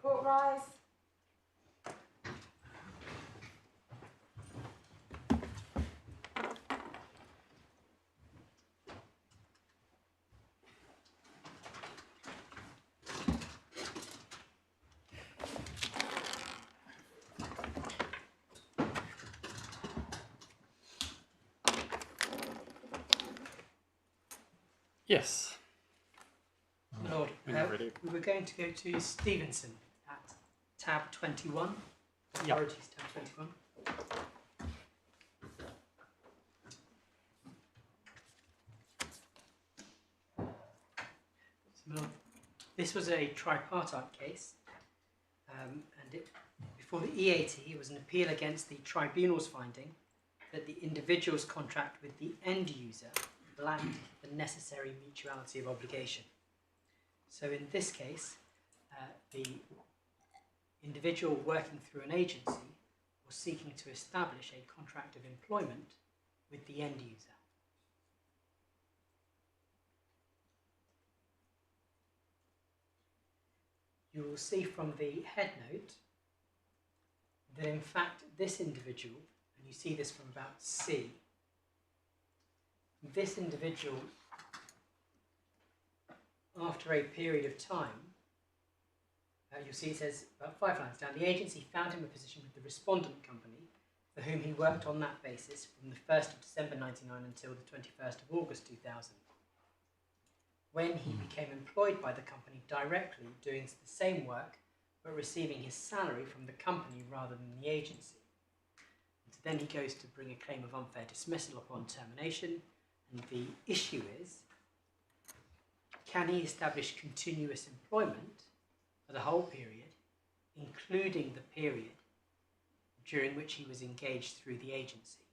Court rise. Yes. Lord, When you're ready. we were going to go to Stevenson at tab 21. Yeah. Authorities tab 21. So, Lord, this was a tripartite case, and before the EAT it was an appeal against the tribunal's finding that the individual's contract with the end user lacked the necessary mutuality of obligation. So in this case, the individual working through an agency was seeking to establish a contract of employment with the end user. You will see from the head note that in fact this individual, and you see this from about C, this individual, after a period of time, you'll see it says about 5 lines down, the agency found him a position with the respondent company for whom he worked on that basis from the 1st of December 1999 until the 21st of August 2000. When he became employed by the company directly, doing the same work but receiving his salary from the company rather than the agency. And so then he goes to bring a claim of unfair dismissal upon termination, and the issue is, can he establish continuous employment for the whole period, including the period during which he was engaged through the agency?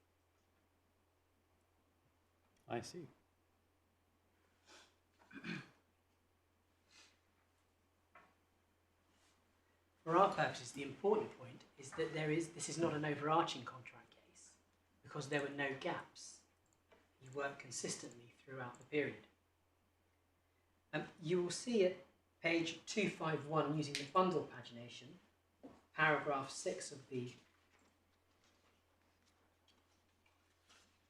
I see. For our purposes, the important point is that this is not an overarching contract case because there were no gaps. He worked consistently throughout the period. You will see at page 251, using the bundle pagination, paragraph 6 of the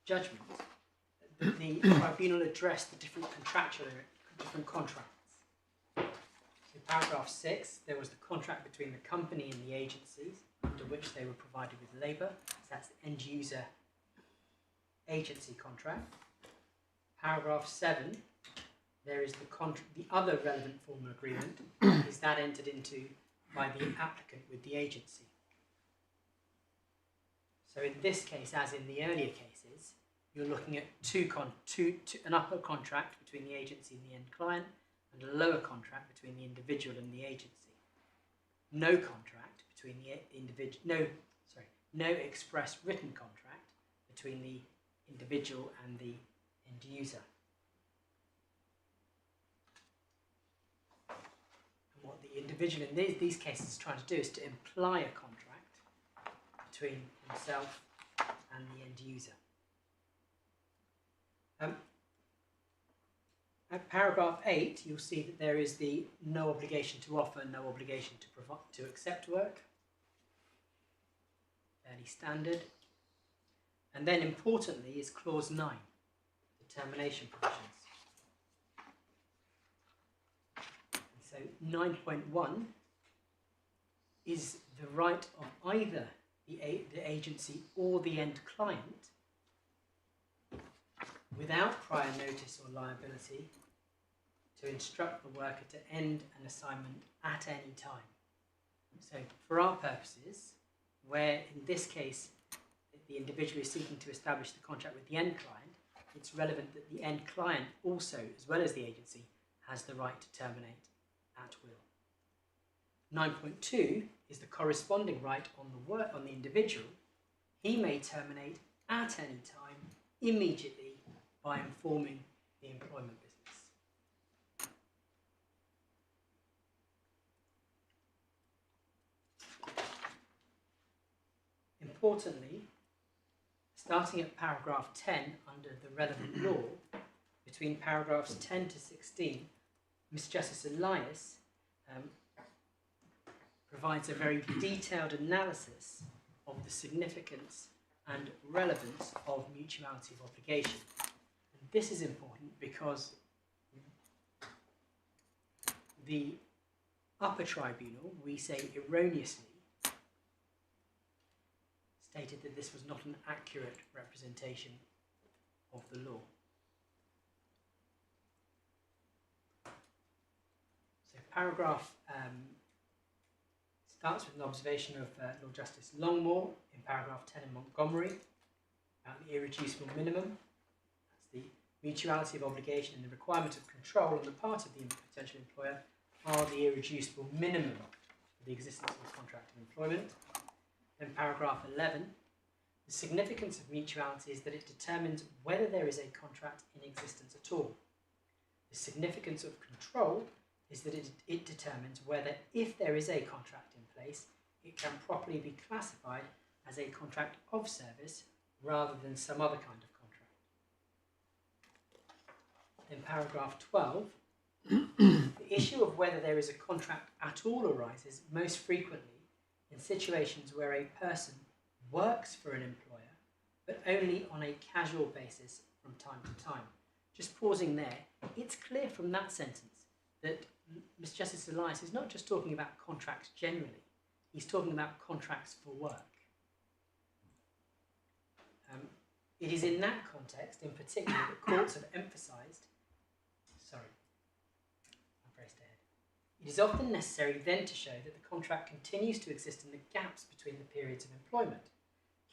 judgment, that the tribunal addressed the different contracts. In paragraph 6, there was the contract between the company and the agencies under which they were provided with labour. So that's the end user agency contract. Paragraph 7, there is the other relevant formal agreement is that entered into by the applicant with the agency. So in this case, as in the earlier cases, you're looking at an upper contract between the agency and the end client, and a lower contract between the individual and the agency. No contract between the individual, no express written contract between the individual and the end user. And what the individual in these cases is trying to do is to imply a contract between himself and the end user. At paragraph 8, you'll see that there is the no obligation to offer, no obligation to accept work. Fairly standard. And then importantly is clause 9, the termination provisions. And so 9.1 is the right of either the agency or the end client, without prior notice or liability, to instruct the worker to end an assignment at any time. So for our purposes, where in this case the individual is seeking to establish the contract with the end client, it's relevant that the end client also, as well as the agency, has the right to terminate at will. 9.2 is the corresponding right on the individual. He may terminate at any time immediately by informing the employment business. Importantly, starting at paragraph 10 under the relevant law, between paragraphs 10 to 16, Ms. Justice Elias provides a very detailed analysis of the significance and relevance of mutuality of obligation. And this is important because the Upper Tribunal, we say erroneously, stated that this was not an accurate representation of the law. So paragraph starts with an observation of Lord Justice Longmore in paragraph 10 in Montgomery about the irreducible minimum. That's the mutuality of obligation and the requirement of control on the part of the potential employer are the irreducible minimum for the existence of a contract of employment. Then paragraph 11, the significance of mutuality is that it determines whether there is a contract in existence at all. The significance of control is that it determines whether, if there is a contract in place, it can properly be classified as a contract of service rather than some other kind of contract. In paragraph 12, the issue of whether there is a contract at all arises most frequently in situations where a person works for an employer, but only on a casual basis from time to time. Just pausing there, it's clear from that sentence that Ms. Justice Elias is not just talking about contracts generally, he's talking about contracts for work. It is in that context, in particular, that courts have emphasised, it is often necessary then to show that the contract continues to exist in the gaps between the periods of employment.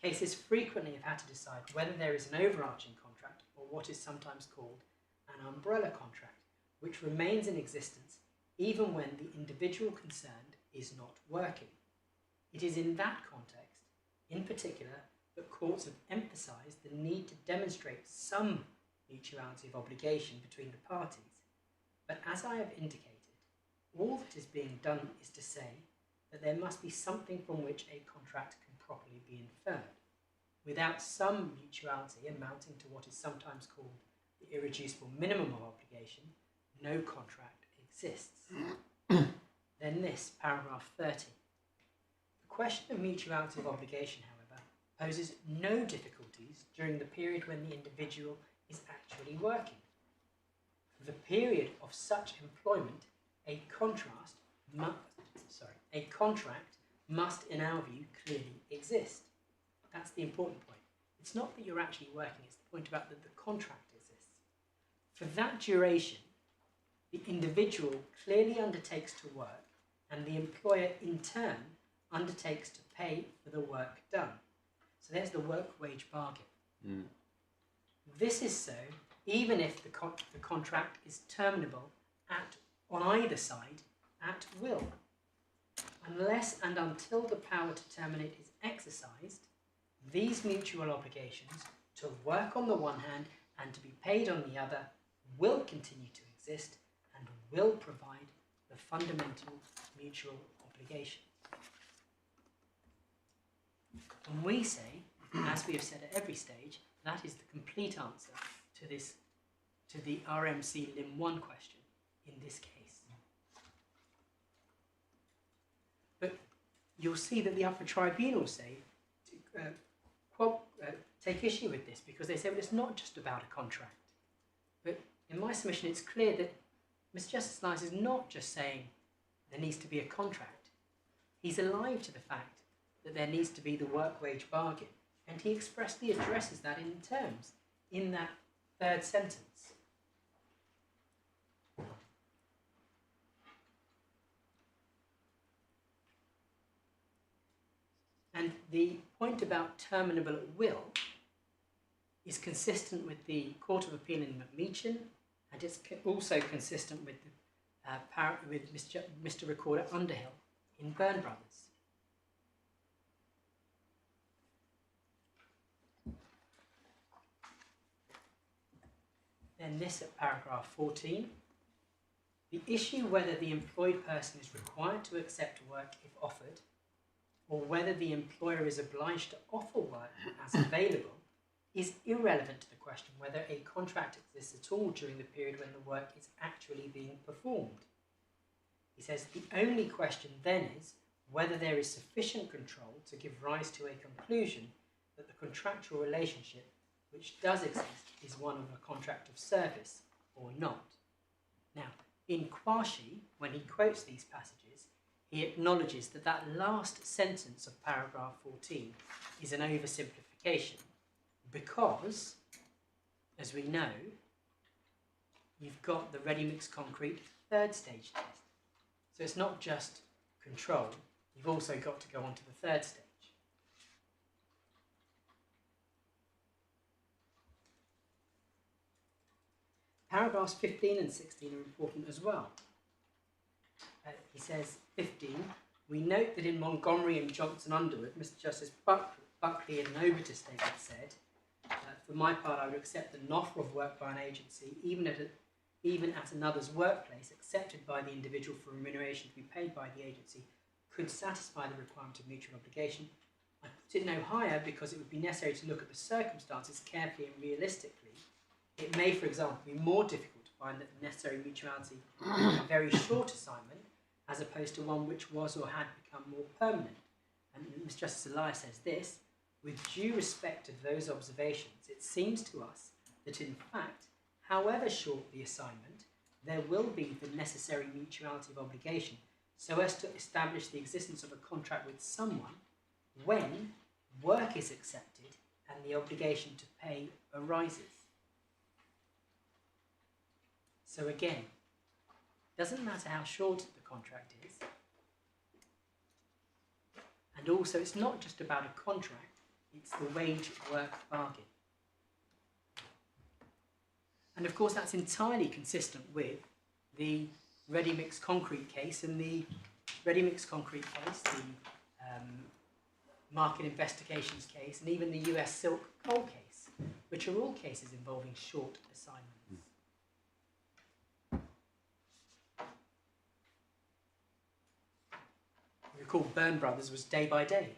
Cases frequently have had to decide whether there is an overarching contract or what is sometimes called an umbrella contract, which remains in existence even when the individual concerned is not working. It is in that context, in particular, that courts have emphasised the need to demonstrate some mutuality of obligation between the parties. But as I have indicated, all that is being done is to say that there must be something from which a contract can properly be inferred. Without some mutuality amounting to what is sometimes called the irreducible minimum of obligation, no contract exists. Then this, paragraph 30. The question of mutuality of obligation, however, poses no difficulties during the period when the individual is actually working. For the period of such employment, a contract must, in our view, clearly exist. That's the important point. It's not that you're actually working, it's the point about that the contract exists. For that duration, the individual clearly undertakes to work, and the employer, in turn, undertakes to pay for the work done. So there's the work-wage bargain. This is so even if the contract is terminable on either side at will. Unless and until the power to terminate is exercised, these mutual obligations to work on the one hand and to be paid on the other will continue to exist and will provide the fundamental mutual obligation. And we say, as we have said at every stage, that is the complete answer to the RMC Lim 1 question in this case. But you'll see that the Upper Tribunal say take issue with this because they say, well, it's not just about a contract. But in my submission, it's clear that Mr. Justice Elias is not just saying there needs to be a contract. He's alive to the fact that there needs to be the work-wage bargain, and he expressly addresses that in terms in that third sentence. And the point about terminable at will is consistent with the Court of Appeal in McMeechan, and it's also consistent with Mr. Recorder Underhill in Byrne Brothers. Then this at paragraph 14. The issue whether the employed person is required to accept work if offered, or whether the employer is obliged to offer work as available, is irrelevant to the question whether a contract exists at all during the period when the work is actually being performed. He says the only question then is whether there is sufficient control to give rise to a conclusion that the contractual relationship which does exist is one of a contract of service or not. Now, in Quashie, when he quotes these passages, he acknowledges that that last sentence of paragraph 14 is an oversimplification because, as we know, you've got the ready-mix concrete third stage test. So it's not just control, you've also got to go on to the third stage. Paragraphs 15 and 16 are important as well. He says, 15, we note that in Montgomery and Johnson Underwood, Mr. Justice Buckley in an Overture statement said, for my part I would accept an offer of work by an agency, even at another's workplace, accepted by the individual for remuneration to be paid by the agency, could satisfy the requirement of mutual obligation. I put it no higher because it would be necessary to look at the circumstances carefully and realistically. It may, for example, be more difficult to find that the necessary mutuality in a very short assignment as opposed to one which was or had become more permanent. And Mr. Justice Elias says this, with due respect to those observations, it seems to us that in fact, however short the assignment, there will be the necessary mutuality of obligation so as to establish the existence of a contract with someone when work is accepted and the obligation to pay arises. So again, it doesn't matter how short the contract is, and also it's not just about a contract, it's the wage work bargain. And of course that's entirely consistent with the ready-mix concrete case and the ready-mix concrete case, the market investigations case, and even the US silk coal case, which are all cases involving short assignments. Recall Byrne Brothers was day by day.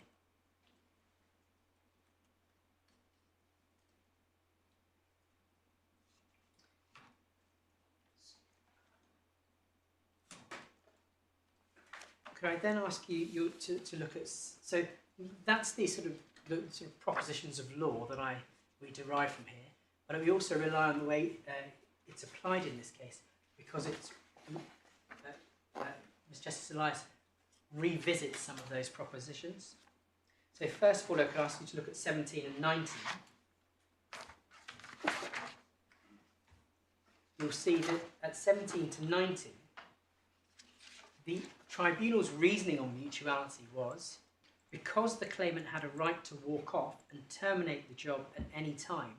Could I then ask you to look at, so that's the sort of propositions of law that we derive from here, but we also rely on the way it's applied in this case because it's Mr. Justice Elias revisits some of those propositions. So first of all, I could ask you to look at 17 and 19. You'll see that at 17 to 19, the tribunal's reasoning on mutuality was because the claimant had a right to walk off and terminate the job at any time,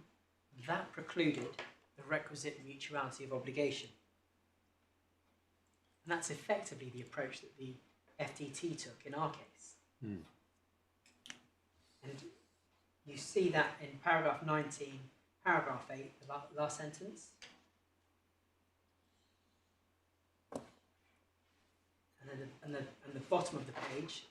that precluded the requisite mutuality of obligation. And that's effectively the approach that the FTT took in our case. And you see that in paragraph 19, paragraph 8, the last sentence. And the bottom of the page,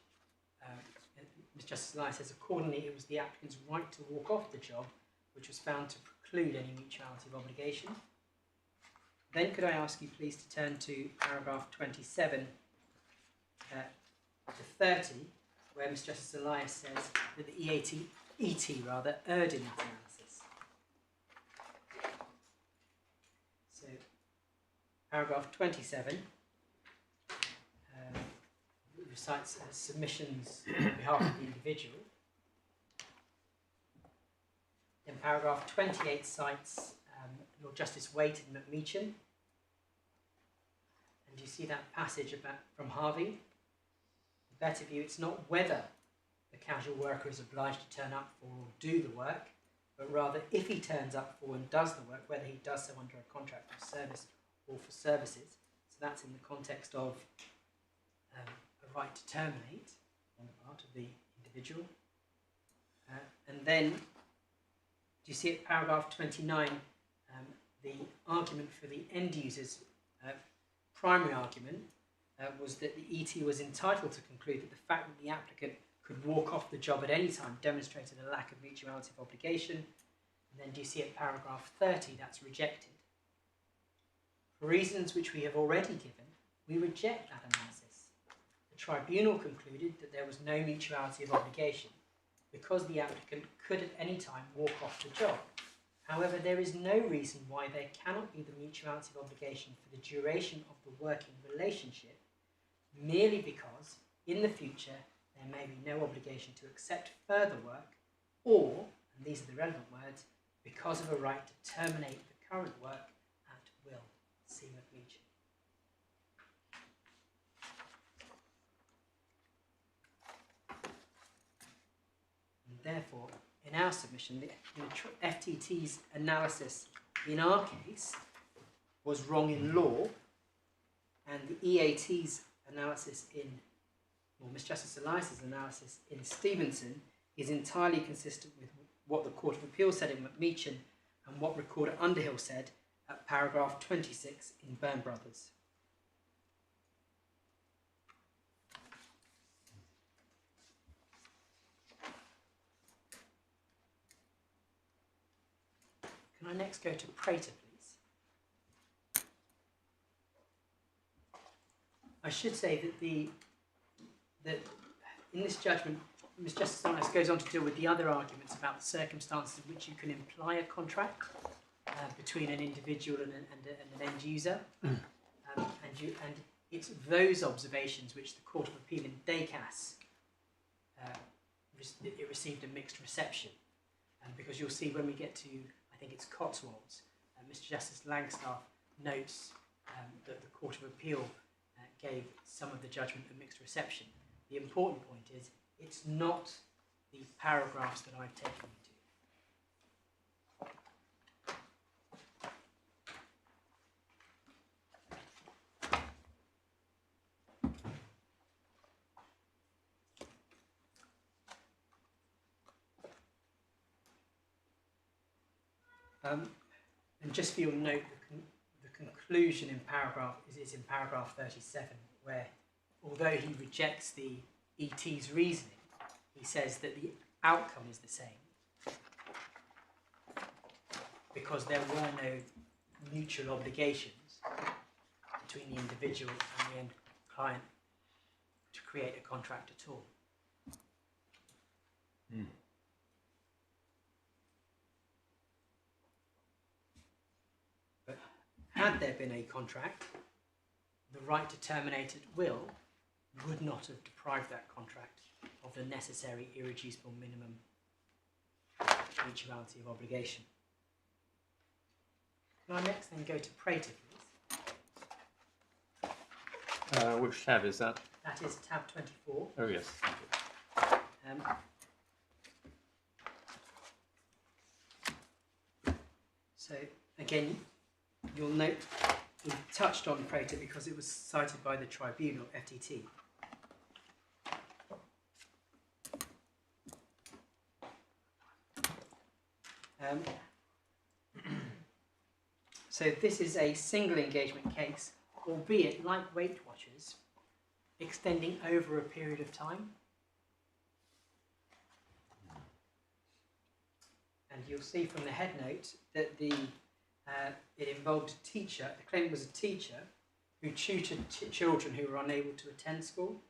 Mr. Justice Elias says, accordingly, it was the applicant's right to walk off the job which was found to preclude any mutuality of obligation. Then could I ask you please to turn to paragraph 27 to 30, where Mr. Justice Elias says that the ET erred in that analysis. So, paragraph 27 recites submissions on behalf of the individual. Then paragraph 28 cites Lord Justice Waite and McMeechan. And you see that passage from Harvey. The better view, it's not whether the the casual worker is obliged to turn up for or do the work, but rather if he turns up for and does the work, whether he does so under a contract of service or for services. So that's in the context of a right to terminate on the part of the individual. And then, do you see at paragraph 29, the argument for the end user's primary argument was that the ET was entitled to conclude that the fact that the applicant could walk off the job at any time demonstrated a lack of mutuality of obligation. And then do you see at paragraph 30 that's rejected? For reasons which we have already given, we reject that analysis. The tribunal concluded that there was no mutuality of obligation because the applicant could at any time walk off the job. However, there is no reason why there cannot be the mutuality of obligation for the duration of the working relationship, merely because in the future there may be no obligation to accept further work, or, and these are the relevant words, because of a right to terminate the current work at will. See Mutuality. And therefore, in our submission, the FTT's analysis in our case was wrong in law, and the EAT's analysis or Miss Justice Elias's analysis in Stevenson is entirely consistent with what the Court of Appeal said in McMeechan and what Recorder Underhill said at paragraph 26 in Byrne Brothers. Can I next go to Prater, please? I should say that in this judgment, Ms. Justice Elias goes on to deal with the other arguments about the circumstances in which you can imply a contract between an individual and an end user. And it's those observations which the Court of Appeal in Dacas it received a mixed reception. Because you'll see when we get to, I think it's Cotswolds, Mr. Justice Langstaff notes that the Court of Appeal gave some of the judgment a mixed reception. The important point is it's not the paragraphs that I've taken you to. And just for your note, the conclusion in paragraph is in paragraph 37, where although he rejects the ET's reasoning, he says that the outcome is the same because there were no mutual obligations between the individual and the end client to create a contract at all. But had there been a contract, the right to terminate at will would not have deprived that contract of the necessary irreducible minimum mutuality of obligation. Can I next then go to Prater, please? Which tab is that? That is tab 24. Oh, yes. So, again, you'll note we touched on Prater because it was cited by the tribunal, FTT. So this is a single engagement case, albeit like Weight Watchers, extending over a period of time. And you'll see from the head note that it involved a teacher. The claimant was a teacher who tutored children who were unable to attend school.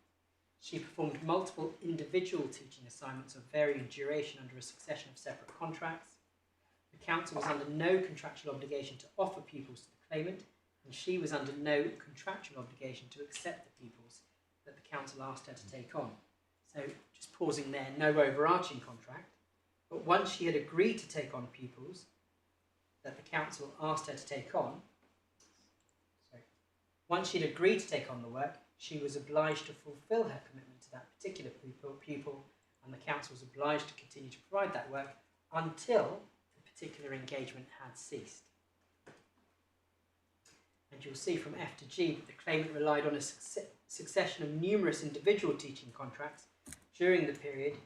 She performed multiple individual teaching assignments of varying duration under a succession of separate contracts. The council was under no contractual obligation to offer pupils to the claimant, and she was under no contractual obligation to accept the pupils that the council asked her to take on. So, just pausing there, no overarching contract. But once she had agreed to take on pupils that the council asked her to take on, once she'd agreed to take on the work, she was obliged to fulfil her commitment to that particular pupil, and the council was obliged to continue to provide that work until the particular engagement had ceased. And you'll see from F to G that the claimant relied on a succession of numerous individual teaching contracts during the period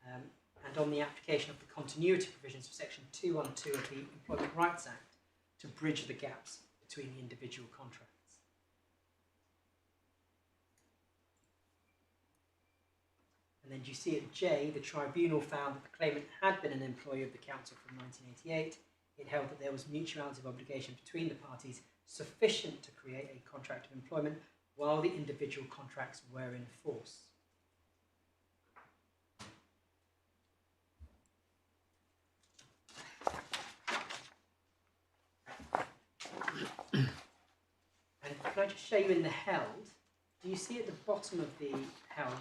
and on the application of the continuity provisions of Section 212 of the Employment Rights Act to bridge the gaps between the individual contracts. And then you see at J, the tribunal found that the claimant had been an employee of the council from 1988. It held that there was mutuality of obligation between the parties sufficient to create a contract of employment while the individual contracts were in force. And can I just show you in the held, do you see at the bottom of the held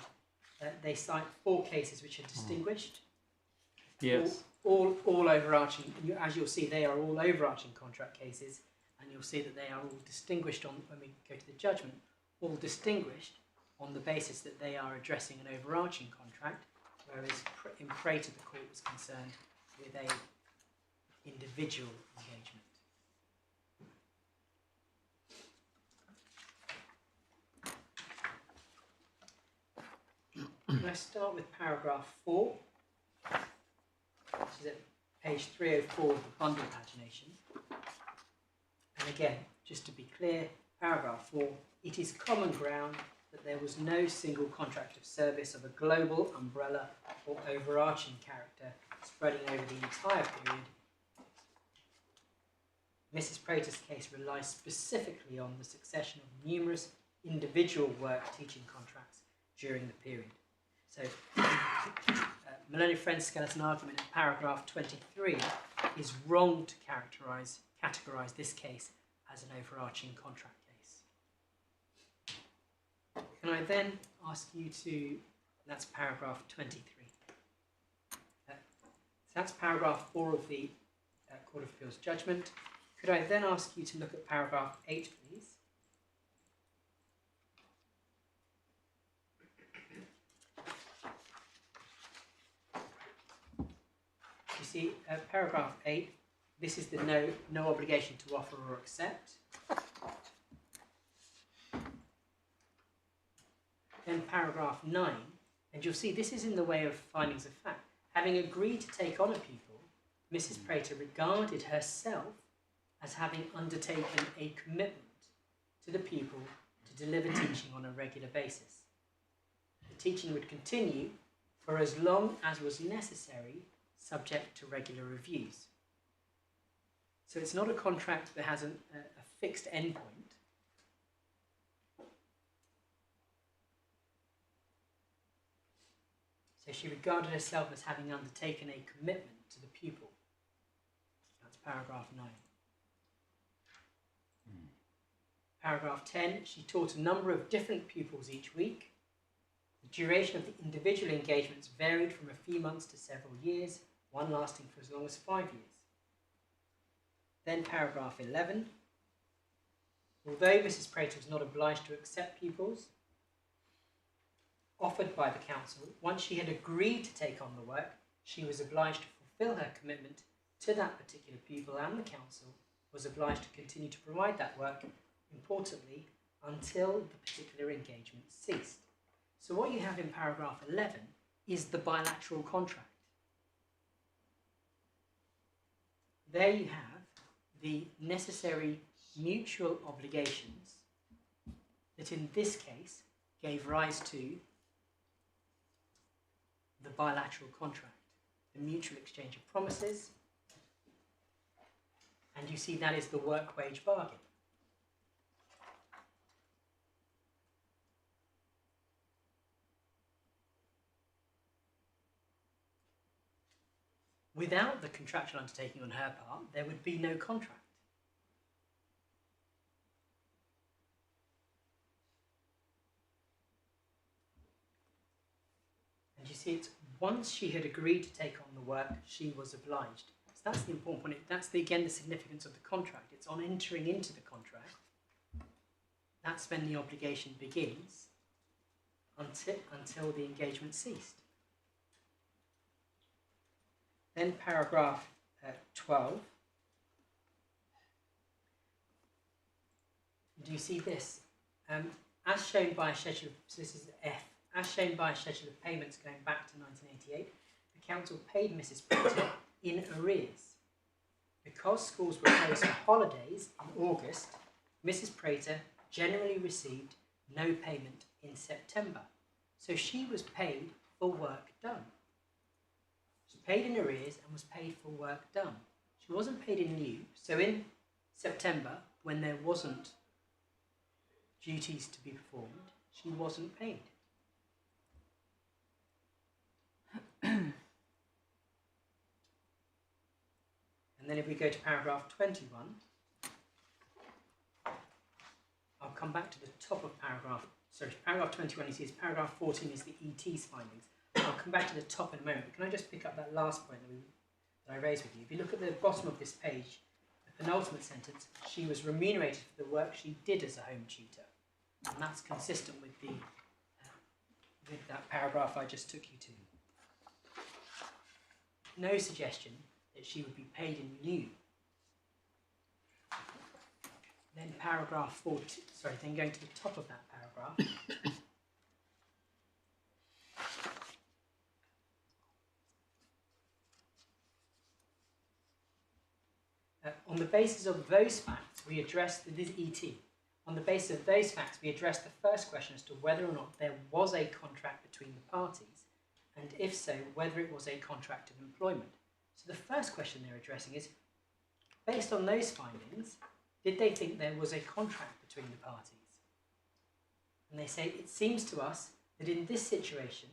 that they cite 4 cases which are distinguished? Yes. All overarching, as you'll see, they are all overarching contract cases, and you'll see that they are all distinguished on, when we go to the judgment, all distinguished on the basis that they are addressing an overarching contract, whereas in Prater the court was concerned with a individual engagement. Can I start with paragraph 4, which is at page 304 of the bundle pagination. And again, just to be clear, paragraph 4, it is common ground that there was no single contract of service of a global, umbrella or overarching character spreading over the entire period. Mrs. Prater's case relies specifically on the succession of numerous individual work teaching contracts during the period. So, Maloney Friend's skeleton argument in paragraph 23 is wrong to categorise this case as an overarching contract case. Can I then ask you to, that's paragraph 23. So that's paragraph 4 of the Court of Appeal's judgment. Could I then ask you to look at paragraph 8, please? You see, paragraph 8, this is the no obligation to offer or accept. Then paragraph 9, and you'll see this is in the way of findings of fact. Having agreed to take on a pupil, Mrs. Prater regarded herself as having undertaken a commitment to the pupil to deliver teaching on a regular basis. The teaching would continue for as long as was necessary, subject to regular reviews. So it's not a contract that has a fixed endpoint. So she regarded herself as having undertaken a commitment to the pupil. That's paragraph 9. Paragraph 10, she taught a number of different pupils each week. The duration of the individual engagements varied from a few months to several years, one lasting for as long as 5 years. Then paragraph 11, although Mrs. Prater was not obliged to accept pupils offered by the council, once she had agreed to take on the work, she was obliged to fulfil her commitment to that particular pupil, and the council was obliged to continue to provide that work, importantly, until the particular engagement ceased. So what you have in paragraph 11 is the bilateral contract. There you have the necessary mutual obligations that in this case gave rise to the bilateral contract, the mutual exchange of promises, and you see that is the work-wage bargain. Without the contractual undertaking on her part, there would be no contract. And you see, it's once she had agreed to take on the work, she was obliged. So that's the important point. That's, again, the significance of the contract. It's on entering into the contract. That's when the obligation begins until the engagement ceased. Then paragraph 12. Do you see this? As shown by a schedule, so this is F, as shown by a schedule of payments going back to 1988, the council paid Mrs. Prater in arrears. Because schools were closed for holidays in August, Mrs. Prater generally received no payment in September. So she was paid for work done. She was paid in arrears and was paid for work done. She wasn't paid in lieu. So in September, when there wasn't duties to be performed, she wasn't paid. And then if we go to paragraph 21, I'll come back to the top of paragraph 21 you see is paragraph 14 is the ET's findings. I'll come back to the top in a moment. Can I just pick up that last point that I raised with you? If you look at the bottom of this page, the penultimate sentence, she was remunerated for the work she did as a home tutor. And that's consistent with that paragraph I just took you to. No suggestion that she would be paid in lieu. Then paragraph 40, then going to the top of that paragraph. On the basis of those facts, we address this ET. On the basis of those facts, we address the first question as to whether or not there was a contract between the parties, and if so, whether it was a contract of employment. So the first question they're addressing is, based on those findings, did they think there was a contract between the parties? And they say, it seems to us that in this situation,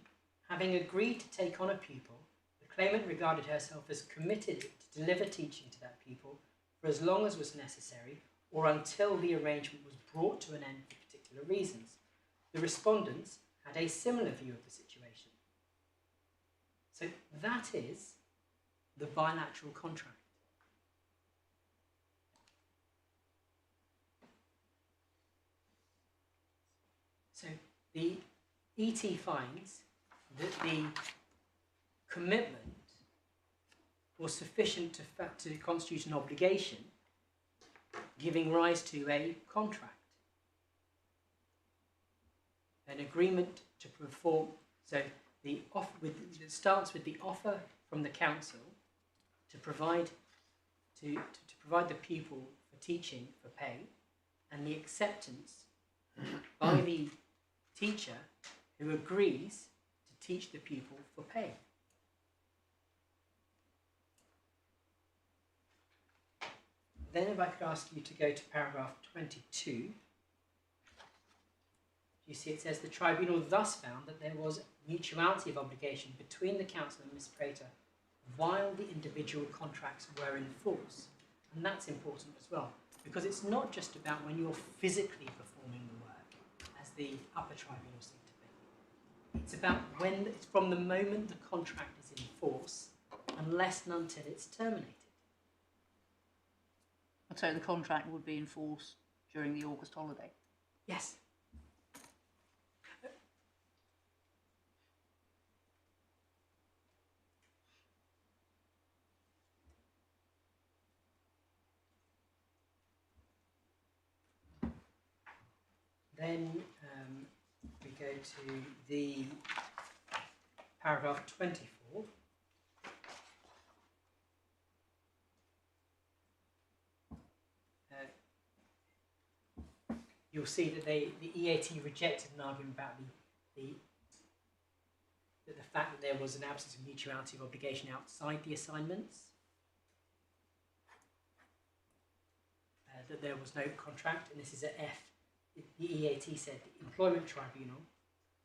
having agreed to take on a pupil, the claimant regarded herself as committed to deliver teaching to that pupil for as long as was necessary or until the arrangement was brought to an end for particular reasons. The respondents had a similar view of the situation. So that is the bilateral contract. So the ET finds that the commitment was sufficient to constitute an obligation, giving rise to a contract, an agreement to perform. So it starts with the offer from the council to provide the pupil for teaching for pay, and the acceptance by the teacher who agrees to teach the pupil for pay. Then if I could ask you to go to paragraph 22, you see it says the tribunal thus found that there was mutuality of obligation between the council and Miss Prater while the individual contracts were in force. And that's important as well, because it's not just about when you're physically performing the work, as the upper tribunal seem to be. It's about when, it's from the moment the contract is in force, unless and until it's terminated. So the contract would be in force during the August holiday? Yes. Then we go to the paragraph 24. You'll see that the EAT rejected an argument about the fact that there was an absence of mutuality of obligation outside the assignments, that there was no contract, and this is at F. The EAT said the Employment Tribunal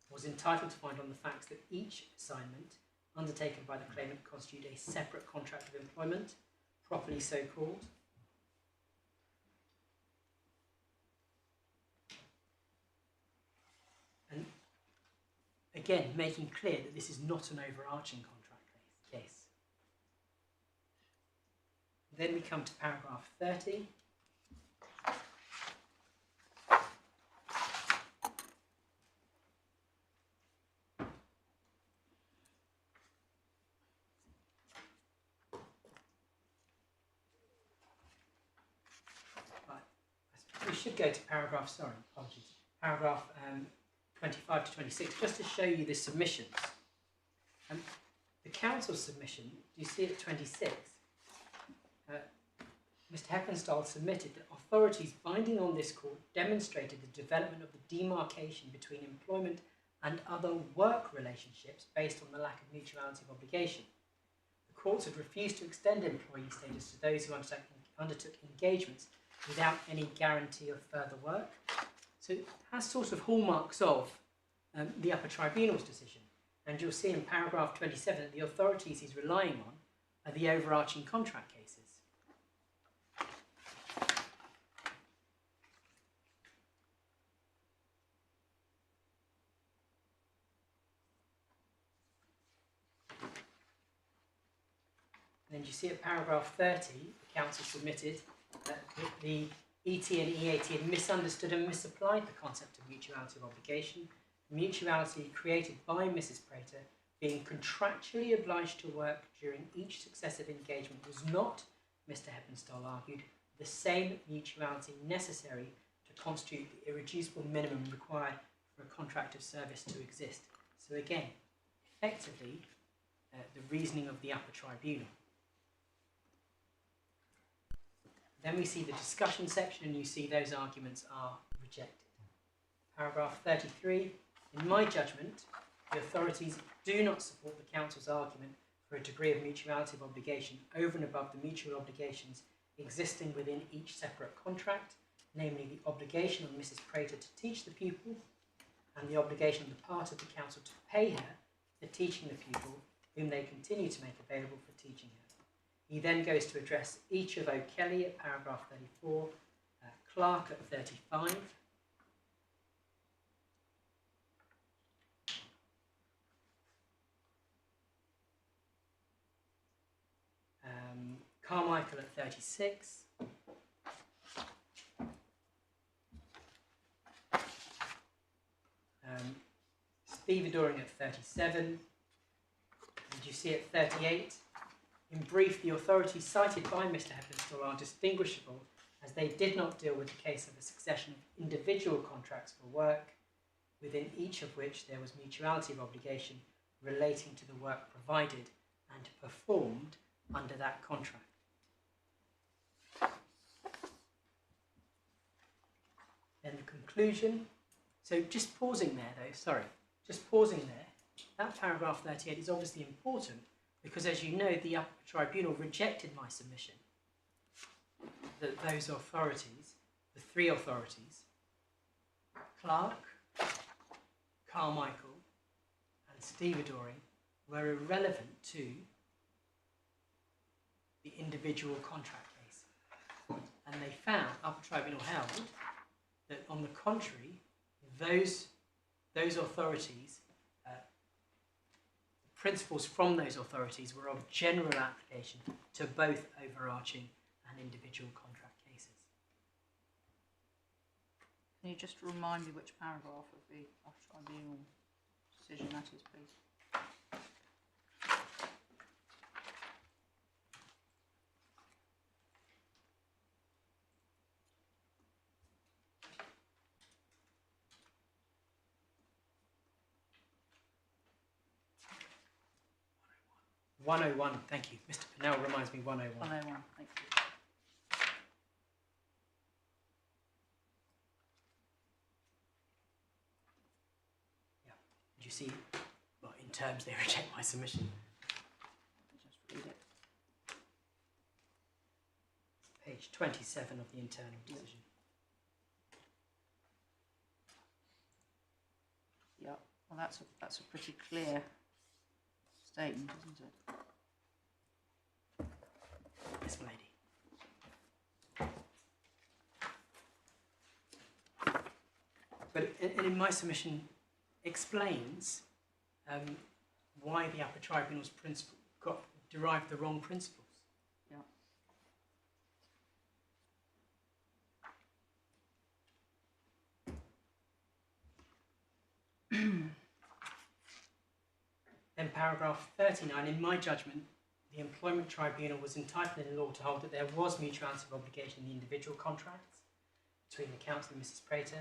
was entitled to find on the facts that each assignment undertaken by the claimant constituted a separate contract of employment, properly so called. And again, making clear that this is not an overarching contract case. Then we come to paragraph 30. go to paragraph 25 to 26, just to show you the submissions. The council's submission, do you see at 26? Mr. Heppenstall submitted that authorities binding on this court demonstrated the development of the demarcation between employment and other work relationships based on the lack of mutuality of obligation. The courts had refused to extend employee status to those who undertook engagements without any guarantee of further work. So it has sort of hallmarks of the Upper Tribunal's decision. And you'll see in paragraph 27 that the authorities he's relying on are the overarching contract cases. And then you see at paragraph 30, the council submitted that the ET and EAT had misunderstood and misapplied the concept of mutuality of obligation. Mutuality created by Mrs. Prater being contractually obliged to work during each successive engagement was not, Mr. Heppenstall argued, the same mutuality necessary to constitute the irreducible minimum required for a contract of service to exist. So again, effectively, the reasoning of the Upper Tribunal. Then we see the discussion section, and you see those arguments are rejected. Paragraph 33, in my judgment, the authorities do not support the council's argument for a degree of mutuality of obligation over and above the mutual obligations existing within each separate contract, namely the obligation on Mrs. Prater to teach the pupil and the obligation on the part of the council to pay her for teaching the pupil whom they continue to make available for teaching her. He then goes to address each of O'Kelly at paragraph 34, Clark at 35, Carmichael at 36, Stevedoring at 37, and you see at 38. In brief, the authorities cited by Mr. Heppenstall are distinguishable as they did not deal with the case of a succession of individual contracts for work, within each of which there was mutuality of obligation relating to the work provided and performed under that contract. Then the conclusion. So just pausing there, that paragraph 38 is obviously important because, as you know, the Upper Tribunal rejected my submission that those authorities, the three authorities, Clark, Carmichael and Stevedoring, were irrelevant to the individual contract case. And they found, Upper Tribunal held, that on the contrary, those authorities, principles from those authorities were of general application to both overarching and individual contract cases. Can you just remind me which paragraph of the Upper Tribunal decision that is, please? .101, thank you. Mr. Pennell reminds me 101. 101, thank you. Yeah. Did you see, well, in terms they reject my submission. Just read it. Page 27 of the internal decision. Yeah, well that's a pretty clear statement, isn't it? Yes, my lady. But in my submission explains why the Upper Tribunal's derived the wrong principles. Yeah. Then paragraph 39, in my judgment, the Employment Tribunal was entitled in law to hold that there was mutuality of obligation in the individual contracts. between the council and Mrs. Prater,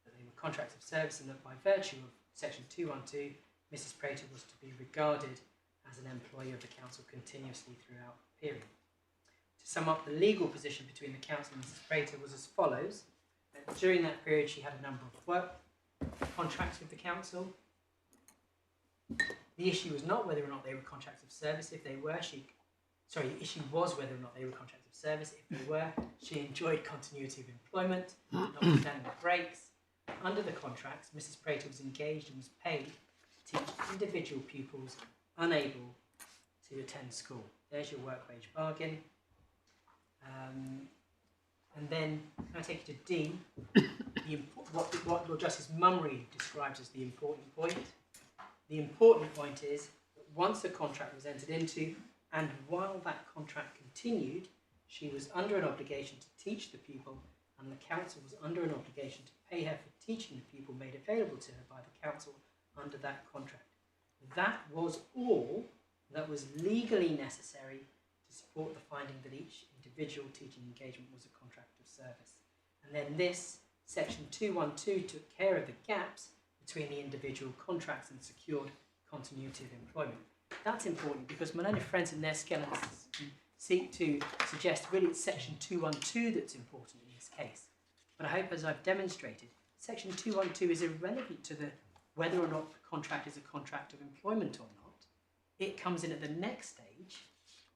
that they were contracts of service, and that by virtue of section 212, Mrs. Prater was to be regarded as an employee of the council continuously throughout the period. To sum up, the legal position between the council and Mrs. Prater was as follows. During that period, she had a number of work contracts with the council. The issue was not whether or not they were contracts of service. If they were, the issue was whether or not they were contracts of service. If they were, she enjoyed continuity of employment, notwithstanding the breaks. Under the contracts, Mrs. Prater was engaged and was paid to teach individual pupils unable to attend school. There's your work-wage bargain. And then, can I take you to D? What Lord Justice Mummery describes as the important point. The important point is that once the contract was entered into, and while that contract continued, she was under an obligation to teach the pupil, and the council was under an obligation to pay her for teaching the pupil made available to her by the council under that contract. That was all that was legally necessary to support the finding that each individual teaching engagement was a contract of service. And then this, section 212, took care of the gaps between the individual contracts and secured continuity of employment. That's important because my learned friends in their skeletons seek to suggest really it's section 212 that's important in this case. But I hope, as I've demonstrated, section 212 is irrelevant to the whether or not the contract is a contract of employment or not. It comes in at the next stage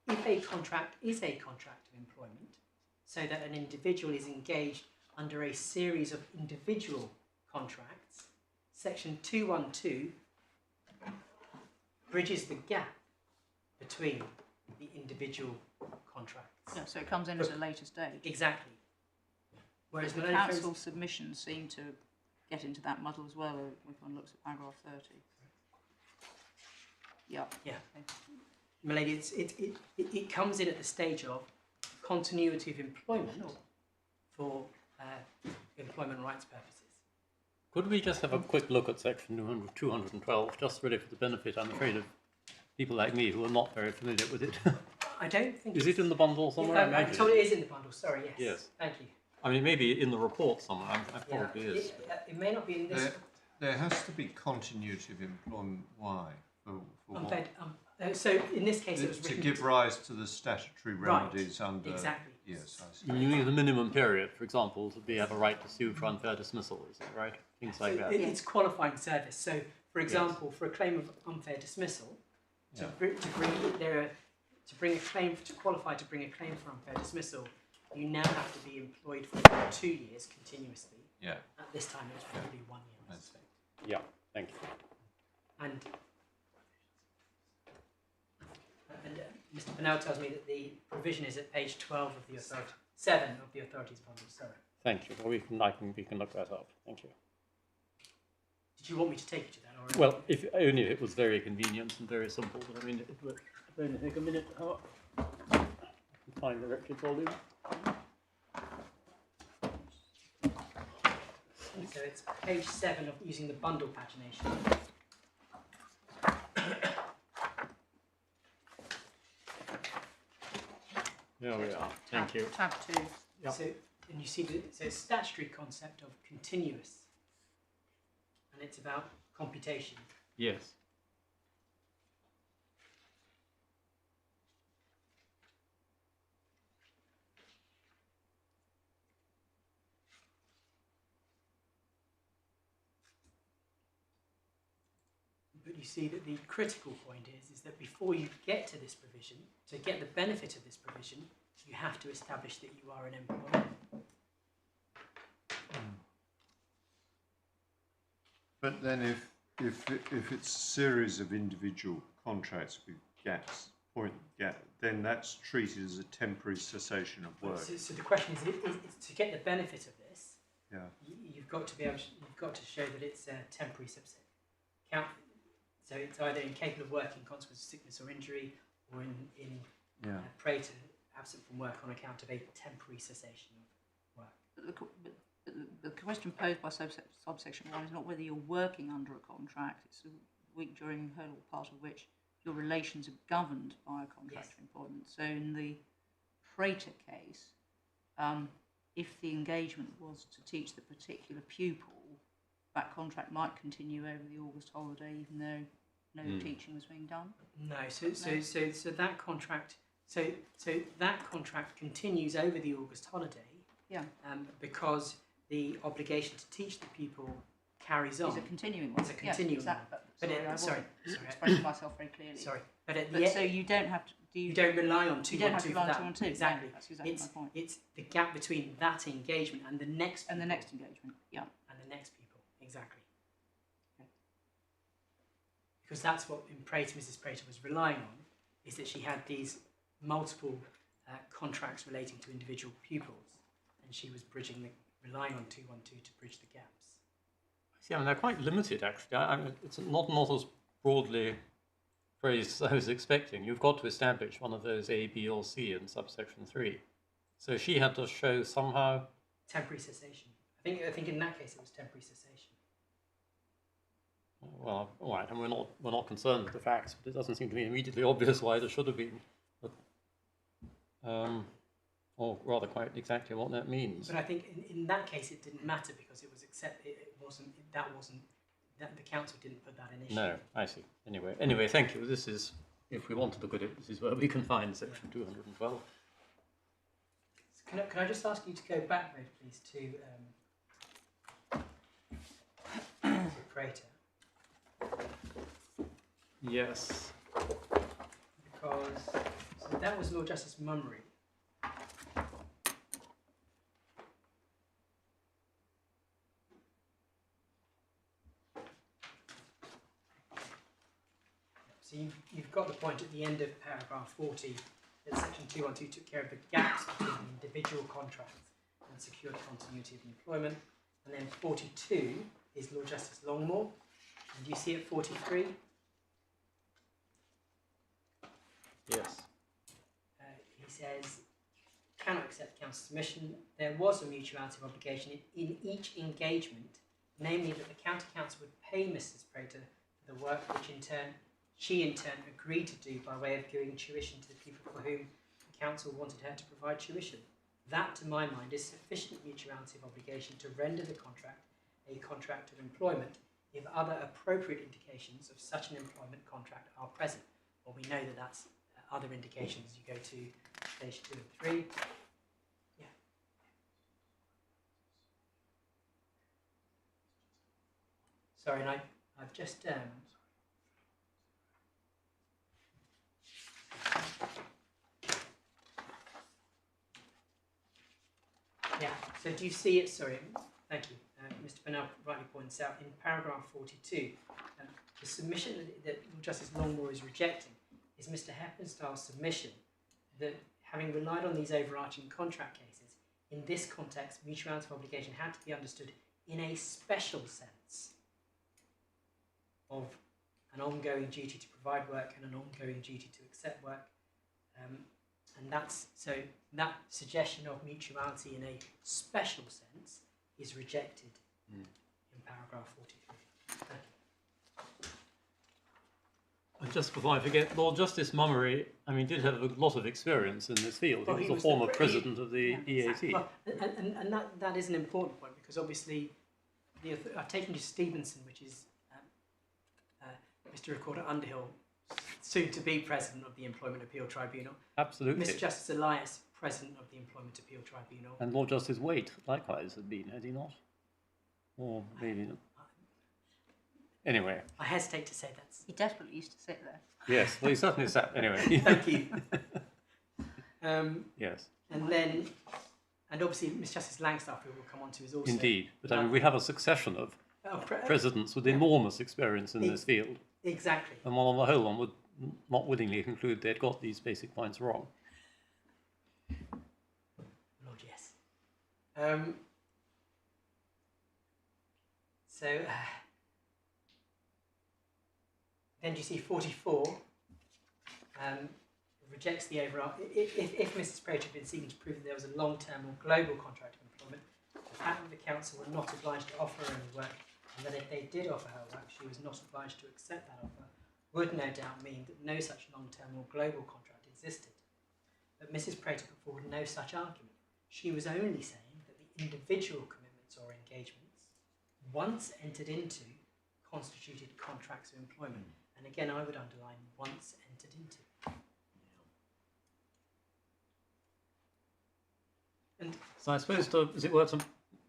if a contract is a contract of employment, so that an individual is engaged under a series of individual contracts. Section 212 bridges the gap between the individual contracts. Yeah, so it comes in at a later stage. Exactly. Whereas the council submissions seem to get into that muddle as well if one looks at paragraph 30. Yeah. Yeah. My lady, it comes in at the stage of continuity of employment for employment rights purposes. Could we just have a quick look at section 212, just really for the benefit, I'm afraid, of people like me who are not very familiar with it? I don't think Is it in the bundle somewhere? I'm told it is in the bundle, sorry, yes. Yes. Thank you. I mean, maybe in the report somewhere, it probably is. It may not be in this. There has to be continuity of employment. Why? For Unpaid, so in this case, it was to written give rise to the statutory remedies under. Exactly. Yes, I see. You mean the minimum period, for example, to be have a right to sue for unfair dismissal, is that right? Things like that. It's qualifying service. So, for example, for a claim of unfair dismissal, to qualify to bring a claim for unfair dismissal, you now have to be employed for 2 years continuously. Yeah. At this time, it was probably 1 year, I suspect. Yeah, thank you. And Mr. Bennell tells me that the provision is at page 12 of the authority, 7 of the authority's bundle. Sorry. Thank you. Well, we can look that up. Thank you. Did you want me to take you to that? Or Well, if only if it was very convenient and very simple. But I mean, it would only take a minute. I can find the record volume. So it's page 7 of using the bundle pagination. There we are. Thank you. Tab 2. Yep. So, and you see so it's statutory concept of continuous, and it's about computation. Yes. But you see that the critical point is that before you get to this provision, to get the benefit of this provision, you have to establish that you are an employer. But then, if it's a series of individual contracts with gaps, then that's treated as a temporary cessation of work. So the question is to get the benefit of this. Yeah. You've got to be able. You've got to show that it's a temporary subset. So it's either incapable of working, consequence of sickness or injury, or in prey to absent from work on account of a temporary cessation of work. But the question posed by subsection 1 is not whether you're working under a contract, it's a week during her part of which your relations are governed by a contract of employment. So in the Prater case, if the engagement was to teach the particular pupil, that contract might continue over the August holiday, even though no teaching was being done. No, so that contract, so that contract continues over the August holiday. Yeah. Because the obligation to teach the pupil carries on. It's a continuing one. It's a continuing one. Sorry, expressed myself very clearly. Sorry, but so you don't have to. You don't rely on 212 you don't have to for rely on that. 212. Exactly. No, that's exactly my point. It's the gap between that engagement and the next And the pupil. next engagement, yeah. And the next people, exactly. Okay. Because that's what Mrs. Prater was relying on, is that she had these multiple contracts relating to individual pupils, and she was relying on 212 to bridge the gaps. See, I mean, they're quite limited, actually. I mean, it's not as broadly phrased as I was expecting. You've got to establish one of those A, B, or C in subsection 3. So she had to show somehow... Temporary cessation. I think in that case it was temporary cessation. Well, all right, and we're not concerned with the facts, but it doesn't seem to me immediately obvious why there should have been. But, or rather, quite exactly what that means. But I think in that case it didn't matter because it was the council didn't put that in issue. No, I see. Anyway, thank you. This is, if we want to look at it, this is where we can find section 212. So can I just ask you to go back, please, to Prater? Yes. Because so that was Lord Justice Mummery. So you've got the point at the end of paragraph 40 that section 212 took care of the gaps between individual contracts and secured continuity of employment. And then 42 is Lord Justice Longmore. And do you see at 43? Yes. He says, cannot accept council submission. There was a mutuality of obligation in each engagement, namely that the county council would pay Mrs. Prater for the work which she in turn agreed to do by way of giving tuition to the people for whom the council wanted her to provide tuition. That, to my mind, is sufficient mutuality of obligation to render the contract a contract of employment if other appropriate indications of such an employment contract are present. Well, we know that that's other indications. You go to stage 2 and 3. Yeah. Sorry, and I've just... yeah, so do you see it? Sorry, thank you. Mr. Bennell rightly points out in paragraph 42, the submission that Justice Longmore is rejecting is Mr. Heppenstall's submission that, having relied on these overarching contract cases, in this context, mutuality of obligation had to be understood in a special sense of an ongoing duty to provide work and an ongoing duty to accept work. And that's so that suggestion of mutuality in a special sense is rejected in paragraph 43. Thank you. And just before I forget, Lord Justice Mummery, I mean, did have a lot of experience in this field. Well, he he was was a former the- president of the EAT. Well, and that is an important point because obviously I've taken you to Stevenson, which is Mr. Recorder Underhill, soon to be president of the Employment Appeal Tribunal. Absolutely. Mr. Justice Elias, president of the Employment Appeal Tribunal. And Lord Justice Waite, likewise, had been, had he not? Or maybe not. Anyway. I hesitate to say that's... He desperately used to sit there. Yes, well, he certainly sat. Anyway. Thank you. Yes. And obviously Mr. Justice Langstaff, who we'll come on to, is also... Indeed. But I mean, we have a succession of presidents with enormous experience in this field. Exactly. And one on the whole, one would not willingly conclude they'd got these basic points wrong. Lord, yes. Then you see 44 rejects the overall. If Mrs. Prater had been seeking to prove that there was a long-term or global contract of employment, the fact that the council were not obliged to offer her any work, and that if they did offer her work, she was not obliged to accept that offer, would no doubt mean that no such long-term or global contract existed. But Mrs. Prater put forward no such argument. She was only saying individual commitments or engagements once entered into constituted contracts of employment. And again, I would underline once entered into. And So I suppose, as it were, to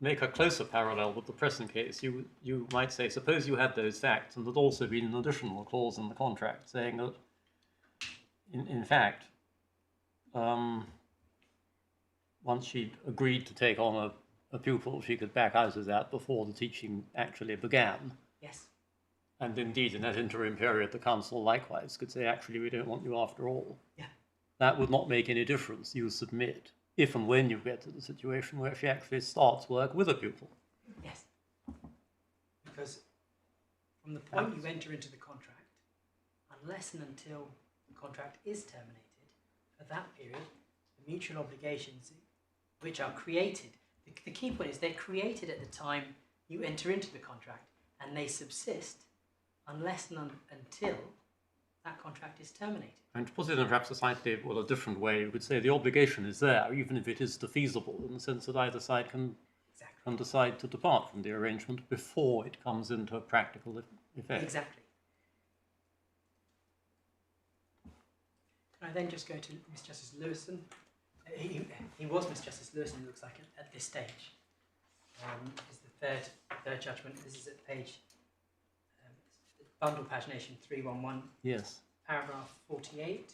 make a closer parallel with the present case, you might say, suppose you had those facts and there'd also been an additional clause in the contract saying that, in fact, once she'd agreed to take on a pupil, she could back out of that before the teaching actually began. yes, And indeed, in that interim period, the council likewise could say, actually, we don't want you after all. yeah, That would not make any difference, you submit, if and when you get to the situation where she actually starts work with a pupil. yes. Because from the point you enter into the contract, unless and until the contract is terminated, for that period, the mutual obligations which are created, the key point is they're created at the time you enter into the contract, and they subsist unless and until that contract is terminated. And to put it in perhaps a slightly, well, a different way, you could say the obligation is there, even if it is defeasible, in the sense that either side can decide to depart from the arrangement before it comes into practical effect. Exactly. Can I then just go to Miss Justice Lewison? He was Miss Justice Lewison, it looks like, at this stage. Is the third judgment. This is at page, bundle pagination 311. Yes. Paragraph 48.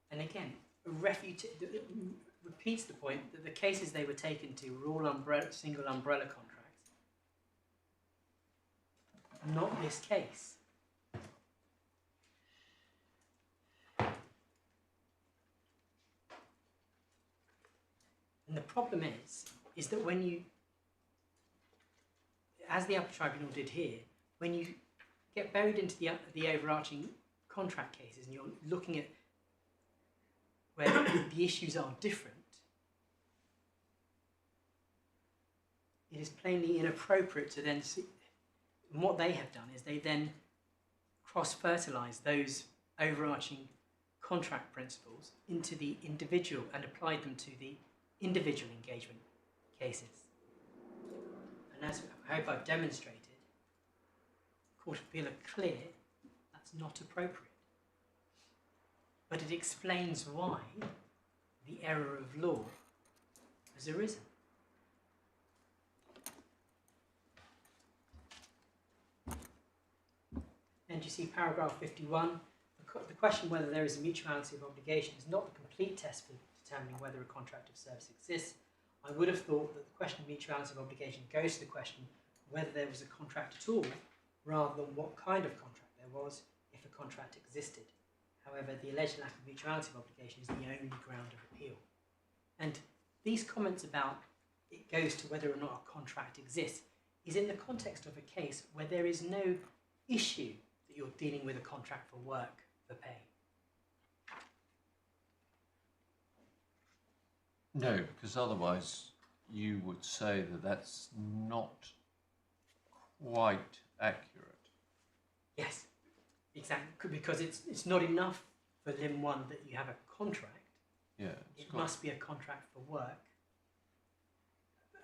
And again, repeats the point that the cases they were taken to were all single umbrella contracts. Not this case. And the problem is that when you, as the Upper Tribunal did here, when you get buried into the overarching contract cases and you're looking at where the issues are different, it is plainly inappropriate to then see. And what they have done is they then cross-fertilise those overarching contract principles into the individual and applied them to the individual engagement cases. And as I hope I've demonstrated, Court of Appeal are clear that's not appropriate. But it explains why the error of law has arisen. And you see paragraph 51, the question whether there is a mutuality of obligation is not the complete test for determining whether a contract of service exists. I would have thought that the question of mutuality of obligation goes to the question whether there was a contract at all, rather than what kind of contract there was if a contract existed. However, the alleged lack of mutuality of obligation is the only ground of appeal. And these comments about it goes to whether or not a contract exists is in the context of a case where there is no issue that you're dealing with a contract for work for pay. No, because otherwise you would say that that's not quite accurate. Yes, exactly, because it's not enough for Lim 1 that you have a contract. Yeah, It must be a contract for work,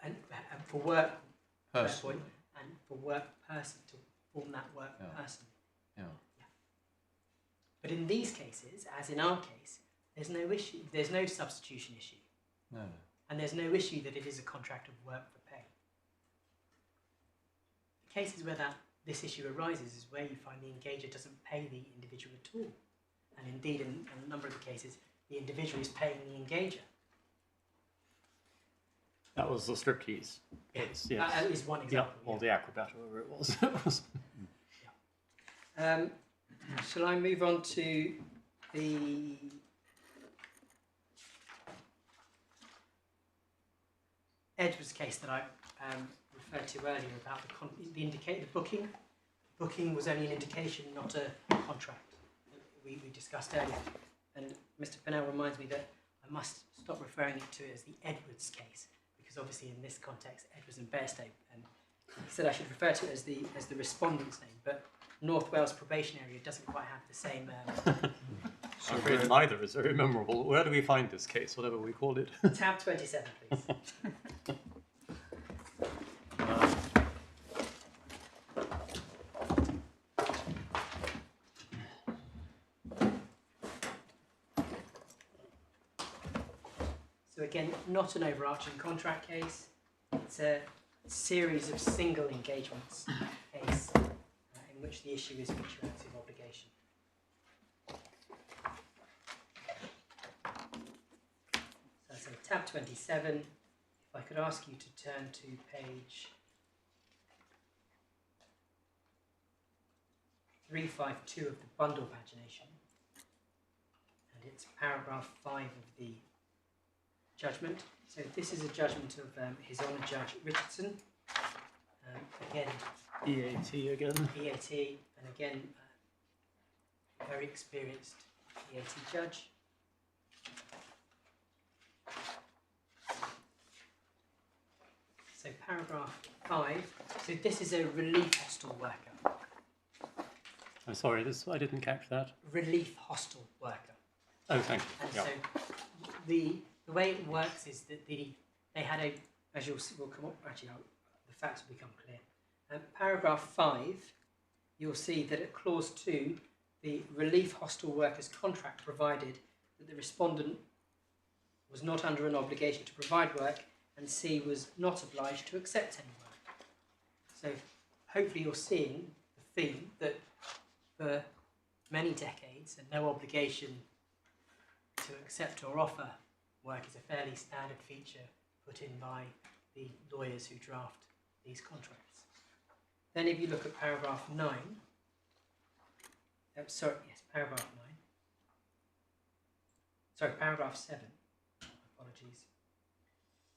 and for work person. and for work person to form that work person. Yeah. But in these cases, as in our case, there's no issue. There's no substitution issue. No. And there's no issue that it is a contract of work for pay. The cases where this issue arises is where you find the engager doesn't pay the individual at all. And indeed, in a number of the cases, the individual is paying the engager. That was the striptease case, yes. That is one example. Or the acrobat, whatever it was. Shall I move on to the Edwards case that I referred to earlier about the booking? Booking was only an indication, not a contract. We discussed earlier, and Mr. Pennell reminds me that I must stop referring to it as the Edwards case, because obviously in this context, Edwards and Bairstow, and he said I should refer to it as the respondent's name, but North Wales probation area doesn't quite have the same So I'm afraid neither is very memorable. Where do we find this case, whatever we called it? Tab 27, please. So again, not an overarching contract case. It's a series of single engagements case in which the issue is mutuality of obligation. So tab 27, if I could ask you to turn to page 352 of the bundle pagination, and it's paragraph 5 of the judgment. So this is a judgment of His Honour Judge Richardson. Again, EAT again. EAT, and again, very experienced EAT judge. So paragraph 5. So this is a relief hostel worker. I'm sorry, I didn't catch that. Relief hostel worker. Oh, thank you. And Yeah. so the way it works is that they had a, as will come up, actually the facts will become clear. Paragraph 5, you'll see that at clause 2, the relief hostel worker's contract provided that the respondent was not under an obligation to provide work, and C was not obliged to accept any work. So hopefully you're seeing the theme that for many decades, and no obligation to accept or offer work is a fairly standard feature put in by the lawyers who draft these contracts. Then if you look at paragraph 9, paragraph 7, apologies,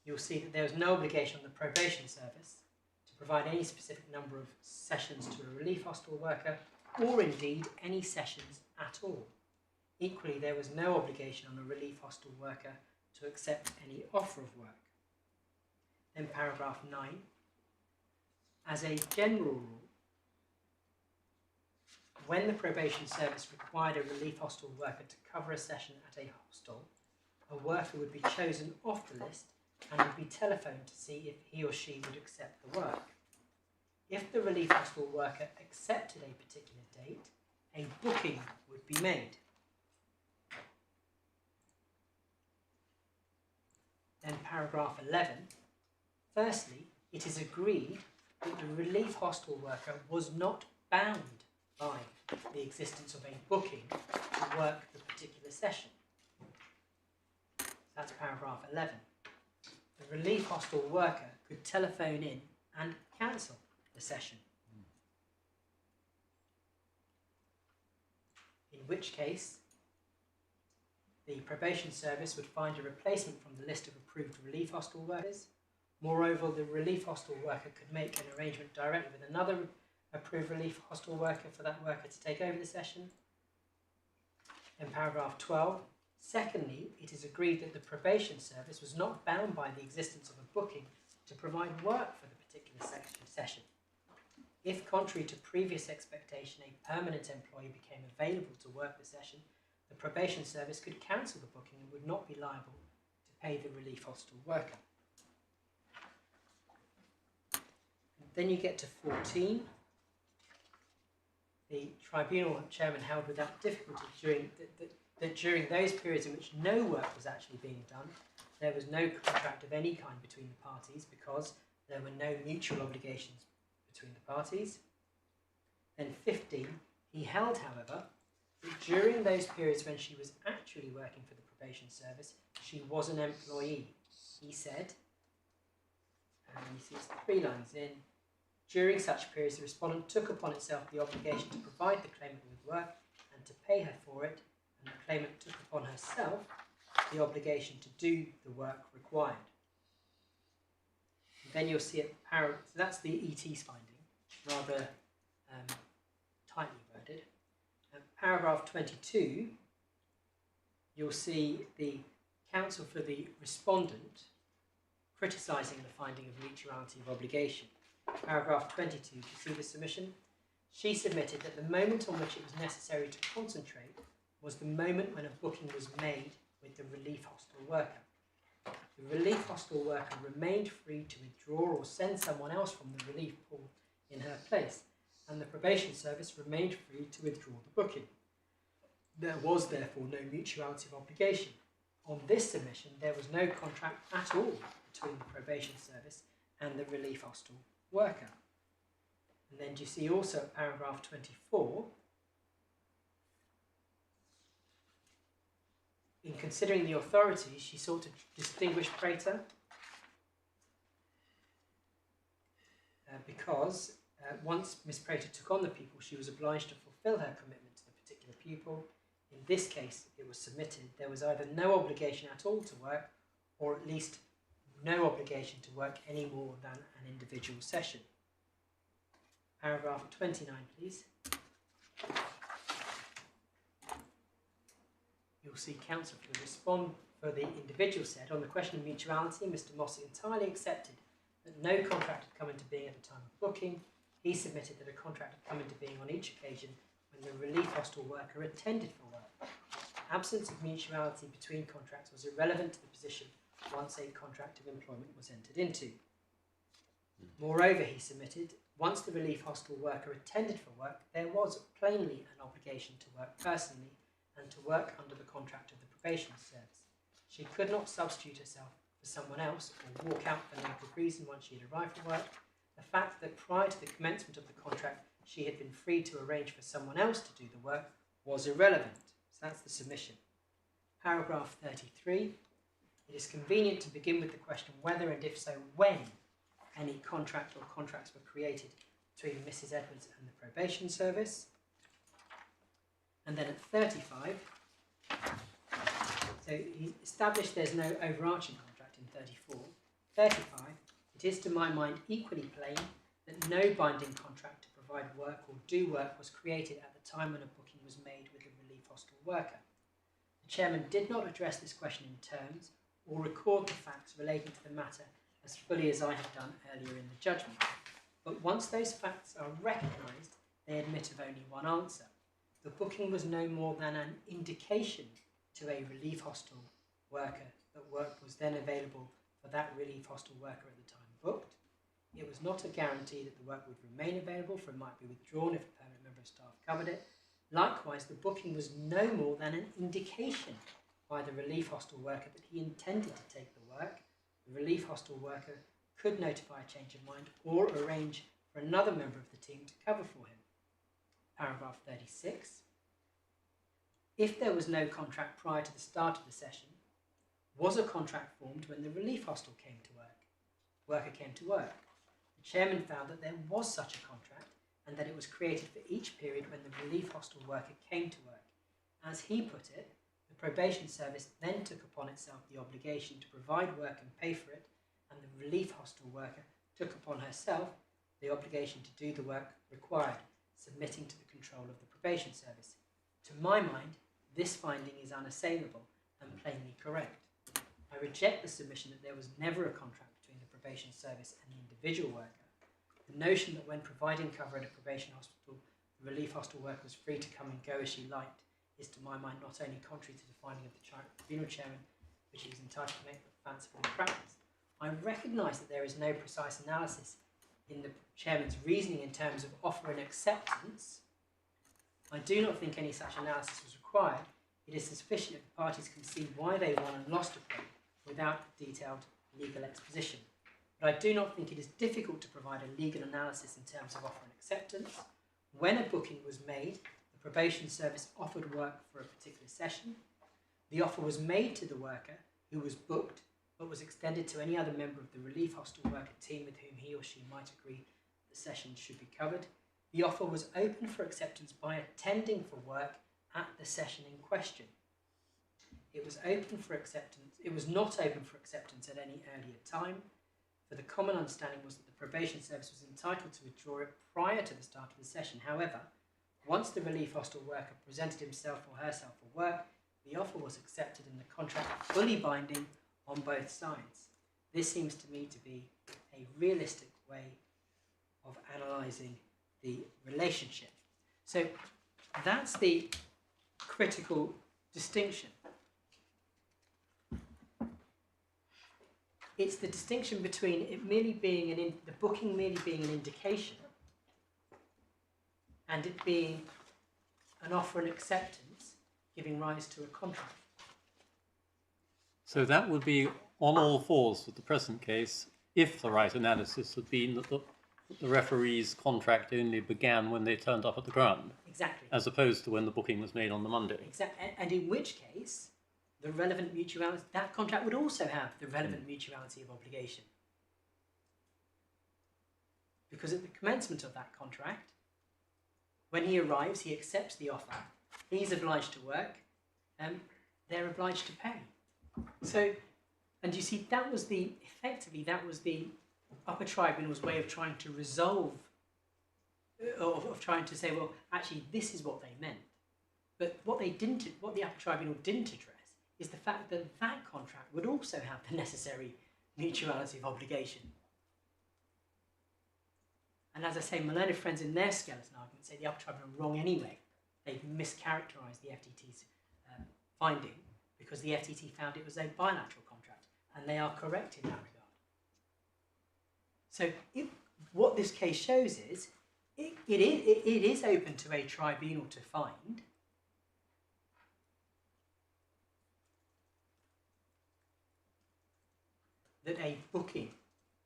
you'll see that there was no obligation on the probation service to provide any specific number of sessions to a relief hostel worker, or indeed any sessions at all. Equally, there was no obligation on a relief hostel worker to accept any offer of work. Then paragraph 9, as a general rule, when the probation service required a relief hostel worker to cover a session at a hostel, a worker would be chosen off the list and would be telephoned to see if he or she would accept the work. If the relief hostel worker accepted a particular date, a booking would be made. Then paragraph 11, firstly, it is agreed that the relief hostel worker was not bound by the existence of a booking to work the particular session. That's paragraph 11. The relief hostel worker could telephone in and cancel the session. In which case, the probation service would find a replacement from the list of approved relief hostel workers. Moreover, the relief hostel worker could make an arrangement directly with another approved relief hostel worker for that worker to take over the session. In paragraph 12, secondly, it is agreed that the probation service was not bound by the existence of a booking to provide work for the particular session. If, contrary to previous expectation, a permanent employee became available to work the session, the probation service could cancel the booking and would not be liable to pay the relief hostel worker. And then you get to 14. The tribunal chairman held without difficulty during those periods in which no work was actually being done, there was no contract of any kind between the parties because there were no mutual obligations between the parties. Then 15, he held, however, that during those periods when she was actually working for the probation service, she was an employee. He said, and you see it's 3 lines in, during such periods the respondent took upon itself the obligation to provide the claimant with work and to pay her for it, and the claimant took upon herself the obligation to do the work required. And then you'll see it, so that's the ET's finding, rather tightly worded. Paragraph 22, you'll see the counsel for the respondent criticising the finding of mutuality of obligation. Paragraph 22, do you see the submission? She submitted that the moment on which it was necessary to concentrate was the moment when a booking was made with the relief hostile worker. The relief hostile worker remained free to withdraw or send someone else from the relief pool in her place, and the probation service remained free to withdraw the booking. There was therefore no mutuality of obligation. On this submission, there was no contract at all between the probation service and the relief hostile worker. And then do you see also at paragraph 24, in considering the authority, she sought to distinguish Prater because once Miss Prater took on the pupil, she was obliged to fulfil her commitment to the particular pupil. In this case, it was submitted there was either no obligation at all to work, or at least no obligation to work any more than an individual session. Paragraph 29, please. You'll see counsel for the respond for the individual said, on the question of mutuality, Mr. Mossy entirely accepted that no contract had come into being at the time of booking. He submitted that a contract had come into being on each occasion when the relief hostile worker attended for work. Absence of mutuality between contracts was irrelevant to the position once a contract of employment was entered into. Moreover, he submitted, once the relief hostile worker attended for work, there was plainly an obligation to work personally and to work under the contract of the probation service. She could not substitute herself for someone else or walk out for no good reason once she had arrived for work. The fact that prior to the commencement of the contract she had been free to arrange for someone else to do the work was irrelevant. So that's the submission. Paragraph 33. It is convenient to begin with the question whether and if so when any contract or contracts were created between Mrs. Edwards and the probation service. And then at 35, so he established there's no overarching contract in 34. 35, it is to my mind equally plain that no binding contract to provide work or do work was created at the time when a booking was made with a relief hostile worker. The chairman did not address this question in terms or record the facts relating to the matter as fully as I have done earlier in the judgment. But once those facts are recognised, they admit of only one answer. The booking was no more than an indication to a relief hostile worker that work was then available for that relief hostile worker at the time booked. It was not a guarantee that the work would remain available, for it might be withdrawn if a permanent member of staff covered it. Likewise, the booking was no more than an indication by the relief hostile worker that he intended to take the work. The relief hostile worker could notify a change of mind or arrange for another member of the team to cover for him. Paragraph 36. If there was no contract prior to the start of the session, was a contract formed when the relief hostile worker came to work? The chairman found that there was such a contract and that it was created for each period when the relief hostile worker came to work. As he put it, the probation service then took upon itself the obligation to provide work and pay for it, and the relief hostile worker took upon herself the obligation to do the work required, submitting to the control of the probation service. To my mind, this finding is unassailable and plainly correct. I reject the submission that there was never a contract between the probation service and the individual worker. The notion that when providing cover at a probation hospital, the relief hostile worker was free to come and go as she liked is to my mind not only contrary to the finding of the tribunal chairman, which he was entitled to make, but fanciful in practice. I recognise that there is no precise analysis in the chairman's reasoning in terms of offer and acceptance. I do not think any such analysis was required. It is sufficient if the parties can see why they won and lost a claim without detailed legal exposition. But I do not think it is difficult to provide a legal analysis in terms of offer and acceptance. When a booking was made, the probation service offered work for a particular session. The offer was made to the worker who was booked, but was extended to any other member of the relief hostile worker team with whom he or she might agree the session should be covered. The offer was open for acceptance by attending for work at the session in question. It was open for acceptance. It was not open for acceptance at any earlier time, for the common understanding was that the probation service was entitled to withdraw it prior to the start of the session. However, once the relief hostile worker presented himself or herself for work, the offer was accepted and the contract fully binding on both sides. This seems to me to be a realistic way of analysing the relationship. So that's the critical distinction. It's the distinction between it merely being the booking merely being an indication and it being an offer and acceptance giving rise to a contract. So that would be on all fours with the present case if the right analysis had been that the referee's contract only began when they turned up at the ground, Exactly. as opposed to when the booking was made on the Monday. And in which case, the relevant mutuality, that contract would also have the relevant mutuality of obligation. Because at the commencement of that contract, when he arrives, he accepts the offer, he's obliged to work, and they're obliged to pay. So, and you see, that was the Upper Tribunal's way of trying to resolve, of trying to say, well, actually, this is what they meant. But what the Upper Tribunal didn't address is the fact that that contract would also have the necessary mutuality of obligation. And as I say, my learned friends in their skeleton argument say the Upper Tribunal are wrong anyway. They've mischaracterised the FTT's finding because the FTT found it was a bilateral contract, and they are correct in that regard. So what this case shows is it is open to a tribunal to find that a booking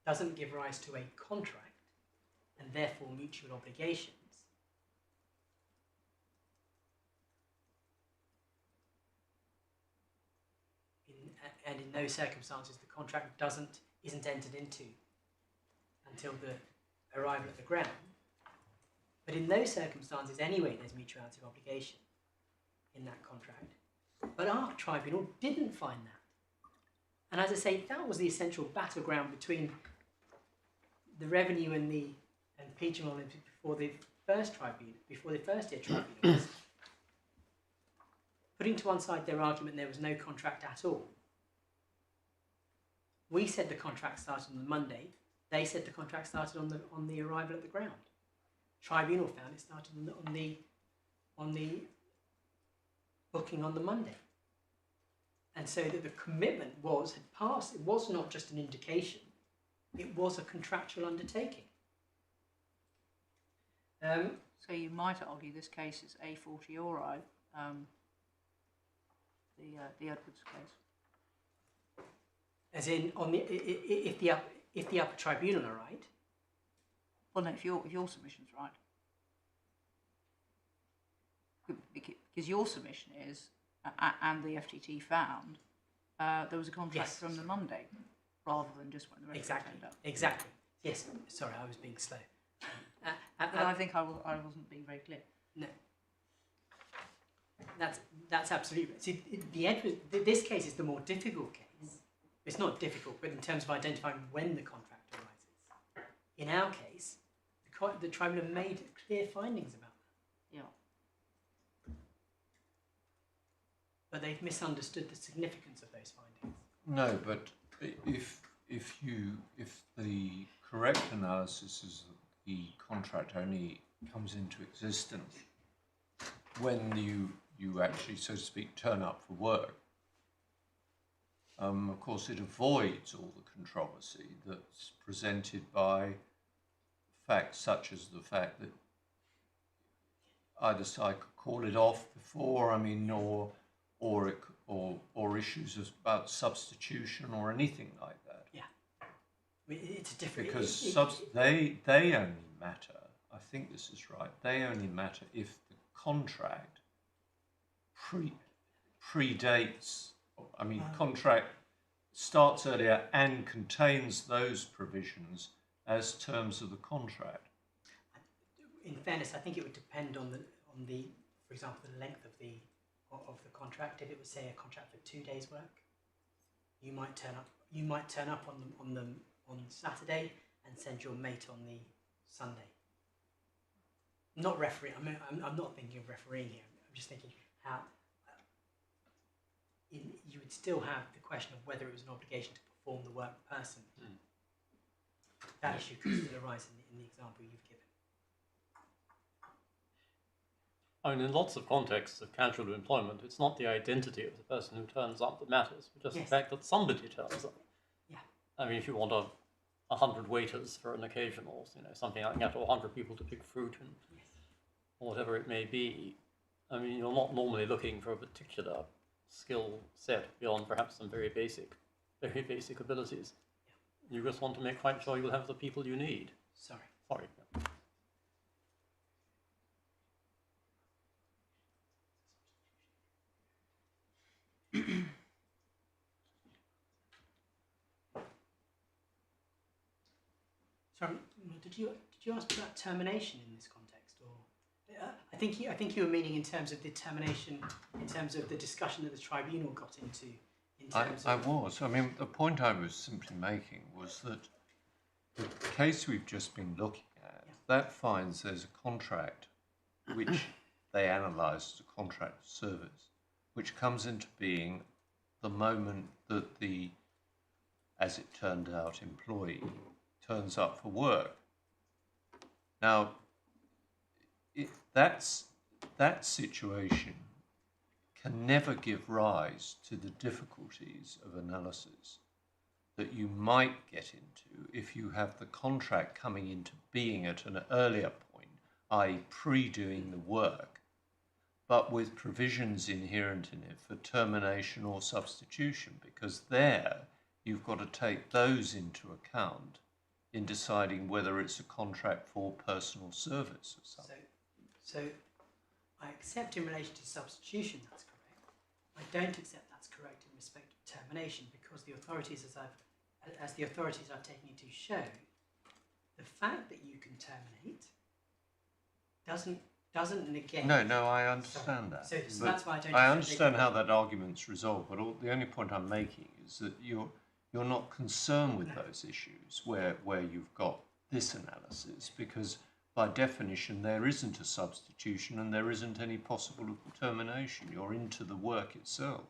doesn't give rise to a contract and therefore mutual obligations. And in those circumstances, the contract isn't entered into until the arrival at the ground. But in those circumstances, anyway, there's mutuality of obligation in that contract. But our tribunal didn't find that. And as I say, that was the essential battleground between the revenue and PGMOL before the first tier tribunals. Putting to one side their argument there was no contract at all. We said the contract started on the Monday. They said the contract started on the arrival at the ground. Tribunal found it started on the booking on the Monday. And so that the commitment had passed. It was not just an indication. It was a contractual undertaking. So you might argue this case is a fortiori, the Edwards case. As in, if the Upper Tribunal are right. Well, no, if your submission's right, because your submission is, and the FTT found there was a contract from the Monday, rather than just when the referee turned up. Exactly. Yes. Sorry, I was being slow. I think I wasn't being very clear. No. That's absolutely right. See, this case is the more difficult case. It's not difficult, but in terms of identifying when the contract arises. In our case, the tribunal made clear findings about that. Yeah. But they've misunderstood the significance of those findings. No, but if the correct analysis is that the contract only comes into existence when you actually, so to speak, turn up for work, of course it avoids all the controversy that's presented by facts such as the fact that either side could call it off before, or issues about substitution or anything like that. Yeah, I mean, it's a different because they only matter. I think this is right. They only matter if the contract predates. Contract starts earlier and contains those provisions as terms of the contract. In fairness, I think it would depend on the, for example, the length of the contract. If it was, say, a contract for 2 days' work, you might turn up on Saturday and send your mate on the Sunday. Not referee. I'm not thinking of refereeing here. I'm just thinking how you would still have the question of whether it was an obligation to perform the work personally. That issue could still arise in the example you've given. I mean, in lots of contexts of casual employment, it's not the identity of the person who turns up that matters, but just the fact that somebody turns up. Yeah. I mean, if you want 100 waiters for an occasion, or something like that, or 100 people to pick fruit and or whatever it may be, I mean, you're not normally looking for a particular skill set beyond perhaps some very basic abilities. Yeah. You just want to make quite sure you'll have the people you need. Sorry. Yeah. Sorry, did you ask about termination in this context, or I think you were meaning in terms of the termination, in terms of the discussion that the tribunal got into. I was. I mean, the point I was simply making was that the case we've just been looking at, that finds there's a contract which they analysed as a contract of service, which comes into being the moment that the, as it turned out, employee turns up for work. Now, that situation can never give rise to the difficulties of analysis that you might get into if you have the contract coming into being at an earlier point, i.e. pre-doing the work, but with provisions inherent in it for termination or substitution, because there you've got to take those into account in deciding whether it's a contract for personal service or something. So I accept in relation to substitution that's correct. I don't accept that's correct in respect of termination, because the authorities, as the authorities I've taken you to show, the fact that you can terminate doesn't negate. No, I understand that. So that's why I don't. I understand how that argument's resolved, but the only point I'm making is that you're not concerned with those issues where you've got this analysis, because by definition there isn't a substitution and there isn't any possible termination. You're into the work itself.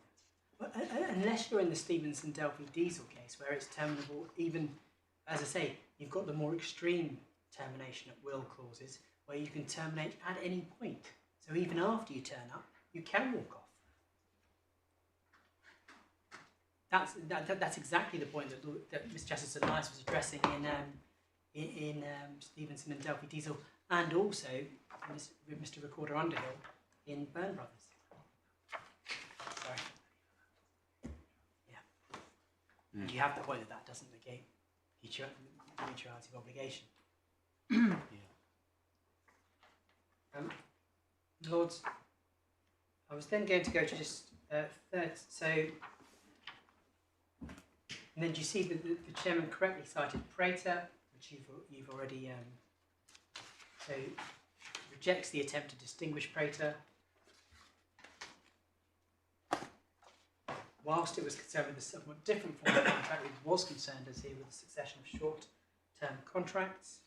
Well, unless you're in the Stevenson Delphi diesel case where it's terminable, even, as I say, you've got the more extreme termination at will clauses where you can terminate at any point. So even after you turn up, you can walk off. That's exactly the point that Ms. Justice Elias was addressing in Stevenson and Delphi Diesel, and also Mr. Recorder Underhill in Byrne Brothers. Sorry. Yeah. And you have the point that doesn't negate mutuality of obligation. Lords, I was then going to go to just third. So, and then do you see that the chairman correctly cited Prater, which you've already so rejects the attempt to distinguish Prater. Whilst it was concerned with a somewhat different form of contract, it was concerned as here with the succession of short-term contracts.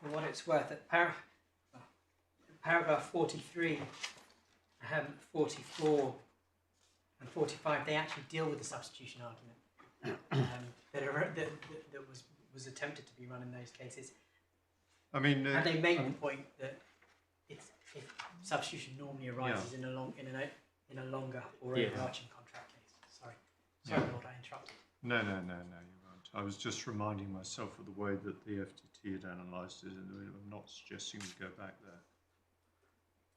For what it's worth, at paragraph 43, 44 and 45, they actually deal with the substitution argument that was attempted to be run in those cases. I mean, and they make the point that if substitution normally arises in a longer or overarching contract case. Sorry, Lord, I interrupted. No, you weren't. I was just reminding myself of the way that the FTT had analysed it, and I'm not suggesting we go back there.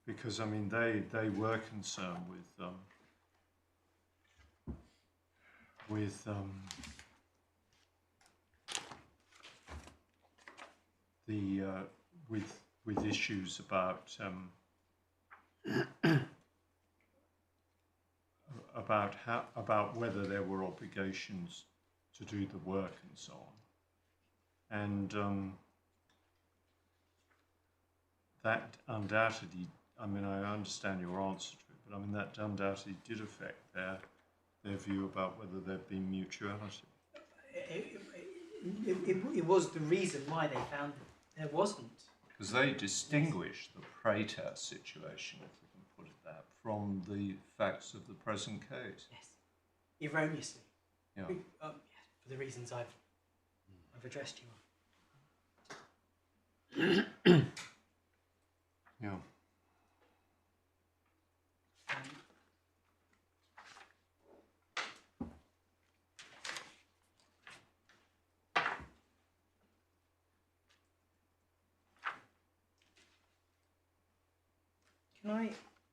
Because, I mean, they were concerned with issues about whether there were obligations to do the work and so on, and that undoubtedly, I mean, I understand your answer to it, but I mean that undoubtedly did affect their view about whether there'd been mutuality. It was the reason why they found there wasn't. Because they distinguished the Prater situation, if we can put it that from the facts of the present case. Yes, erroneously. Yeah. Yes, for the reasons I've addressed you on. Yeah.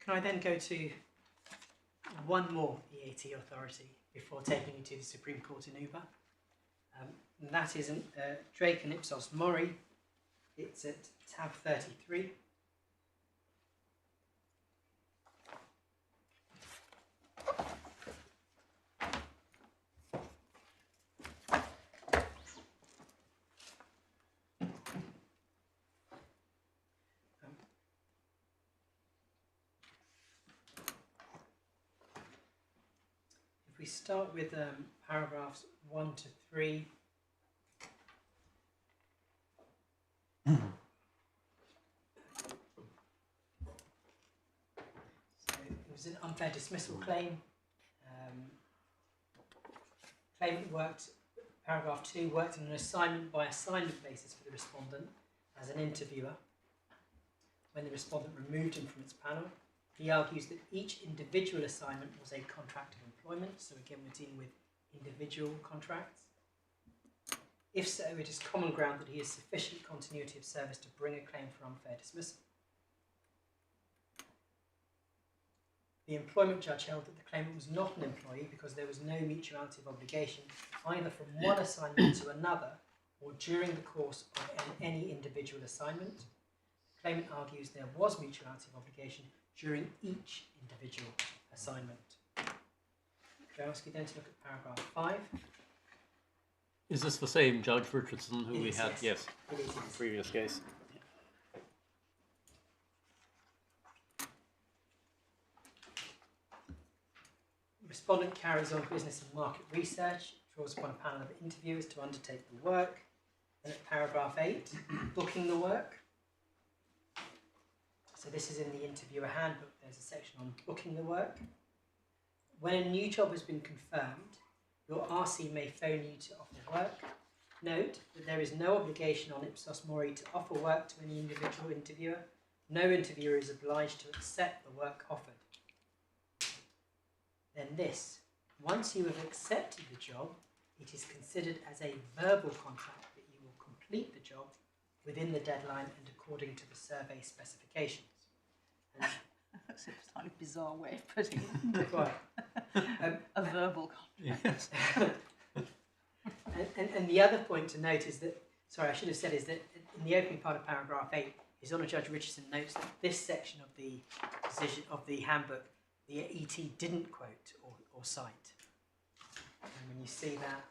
Can I then go to one more EAT authority before taking you to the Supreme Court in Uber? And that is Drake and Ipsos Mori. It's at tab 33. We start with paragraphs 1 to 3. So it was an unfair dismissal claim. Claimant worked, paragraph 2, worked on an assignment by assignment basis for the respondent as an interviewer. When the respondent removed him from its panel, he argues that each individual assignment was a contract of employment, so again we're dealing with individual contracts. If so, it is common ground that he has sufficient continuity of service to bring a claim for unfair dismissal. The employment judge held that the claimant was not an employee because there was no mutuality of obligation either from one assignment to another or during the course of any individual assignment. The claimant argues there was mutuality of obligation during each individual assignment. Could I ask you then to look at paragraph 5? Is this the same Judge Richardson who we had? Yes, It is. in the previous case. Respondent carries on business and market research, draws upon a panel of interviewers to undertake the work. Then at paragraph 8, booking the work. So this is in the interviewer handbook, there's a section on booking the work. When a new job has been confirmed, your RC may phone you to offer work. Note that there is no obligation on Ipsos Mori to offer work to any individual interviewer. No interviewer is obliged to accept the work offered. Then this, once you have accepted the job, it is considered as a verbal contract that you will complete the job within the deadline and according to the survey specifications. And That's a slightly bizarre way of putting it. right. A verbal contract. Yes. And the other point to note is that, sorry, I should have said, is that in the opening part of paragraph 8, His Honour Judge Richardson notes that this section of the decision of the handbook, the ET didn't quote or cite. And when you see that,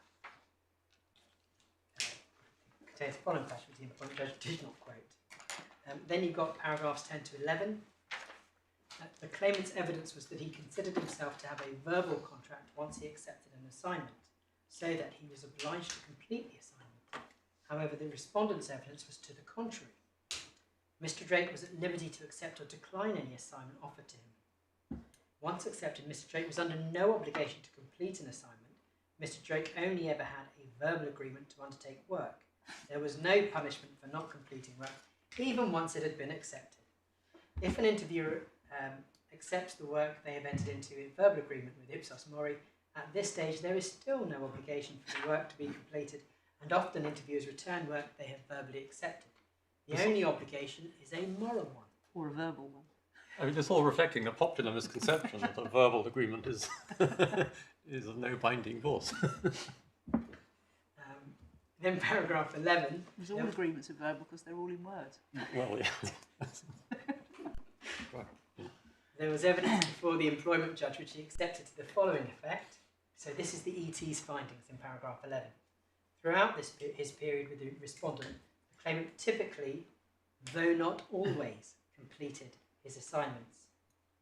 it contains the following passage, the employment judge did not quote. Then you've got paragraphs 10 to 11. The claimant's evidence was that he considered himself to have a verbal contract once he accepted an assignment, so that he was obliged to complete the assignment. However, the respondent's evidence was to the contrary. Mr. Drake was at liberty to accept or decline any assignment offered to him. Once accepted, Mr. Drake was under no obligation to complete an assignment. Mr. Drake only ever had a verbal agreement to undertake work. There was no punishment for not completing work, even once it had been accepted. If an interviewer accepts the work they have entered into in verbal agreement with Ipsos Mori, at this stage there is still no obligation for the work to be completed, and often interviewers return work they have verbally accepted. The only obligation is a moral one. Or a verbal one. I mean, it's all reflecting a popular misconception that a verbal agreement is is of no binding force. Then paragraph 11. Because all agreements are verbal because they're all in words. Well, yeah. Right. There was evidence before the employment judge which he accepted to the following effect. So this is the ET's findings in paragraph 11. Throughout his period with the respondent, the claimant typically, though not always, completed his assignments.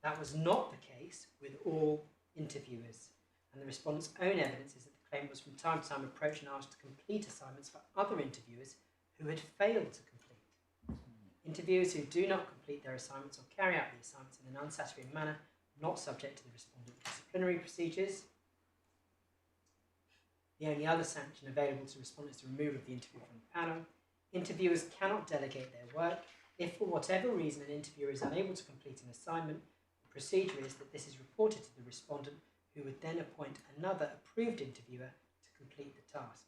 That was not the case with all interviewers, and the respondent's own evidence is that the claimant was from time to time approached and asked to complete assignments for other interviewers who had failed to complete. Interviewers who do not complete their assignments or carry out the assignments in an unsatisfactory manner not subject to the respondent disciplinary procedures. The only other sanction available to respondents is the removal of the interviewer from the panel. Interviewers cannot delegate their work. If for whatever reason an interviewer is unable to complete an assignment, the procedure is that this is reported to the respondent, who would then appoint another approved interviewer to complete the task.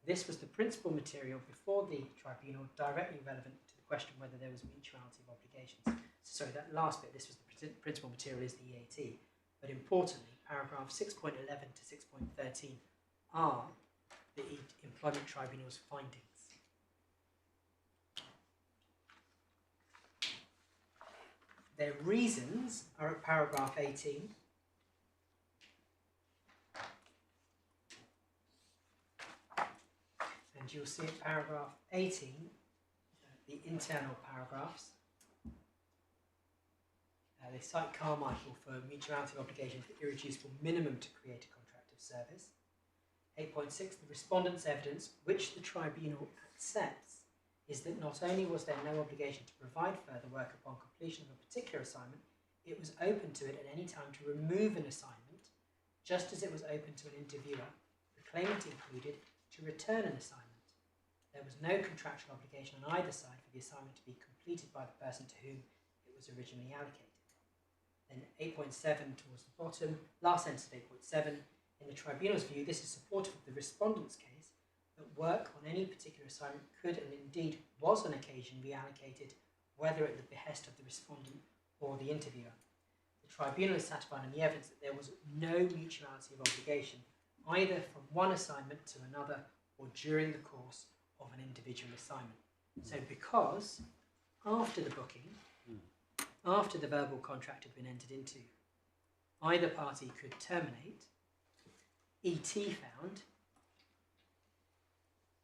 This was the principal material before the tribunal, directly relevant to the question whether there was mutuality of obligations. Sorry, that last bit, this was the principal material, is the EAT. But importantly, paragraph 6.11 to 6.13 are the Employment Tribunal's findings. Their reasons are at paragraph 18. And you'll see at paragraph 18, the internal paragraphs. They cite Carmichael for mutuality of obligation for irreducible minimum to create a contract of service. 8.6, the respondent's evidence, which the tribunal accepts, is that not only was there no obligation to provide further work upon completion of a particular assignment, it was open to it at any time to remove an assignment, just as it was open to an interviewer, the claimant included, to return an assignment. There was no contractual obligation on either side for the assignment to be completed by the person to whom it was originally allocated. Then 8.7 towards the bottom, last sentence of 8.7, in the tribunal's view, this is supportive of the respondent's case that work on any particular assignment could and indeed was on occasion reallocated, whether at the behest of the respondent or the interviewer. The tribunal is satisfied on the evidence that there was no mutuality of obligation, either from one assignment to another or during the course of an individual assignment. So because after the booking, after the verbal contract had been entered into, either party could terminate, ET found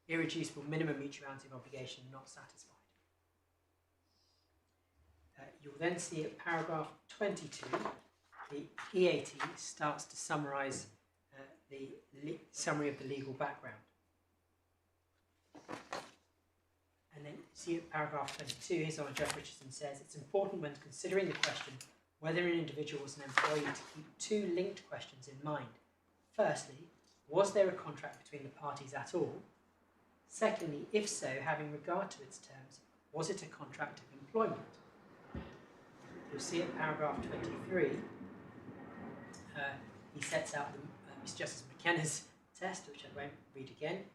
irreducible minimum mutuality of obligation not satisfied. You'll then see at paragraph 22, the EAT starts to summarise the summary of the legal background. And then see at paragraph 22, His Honour Judge Richardson says, it's important when considering the question whether an individual was an employee to keep two linked questions in mind. Firstly, was there a contract between the parties at all? Secondly, if so, having regard to its terms, was it a contract of employment? You'll see at paragraph 23, he sets out Mr. Justice McKenna's test, which I won't read again.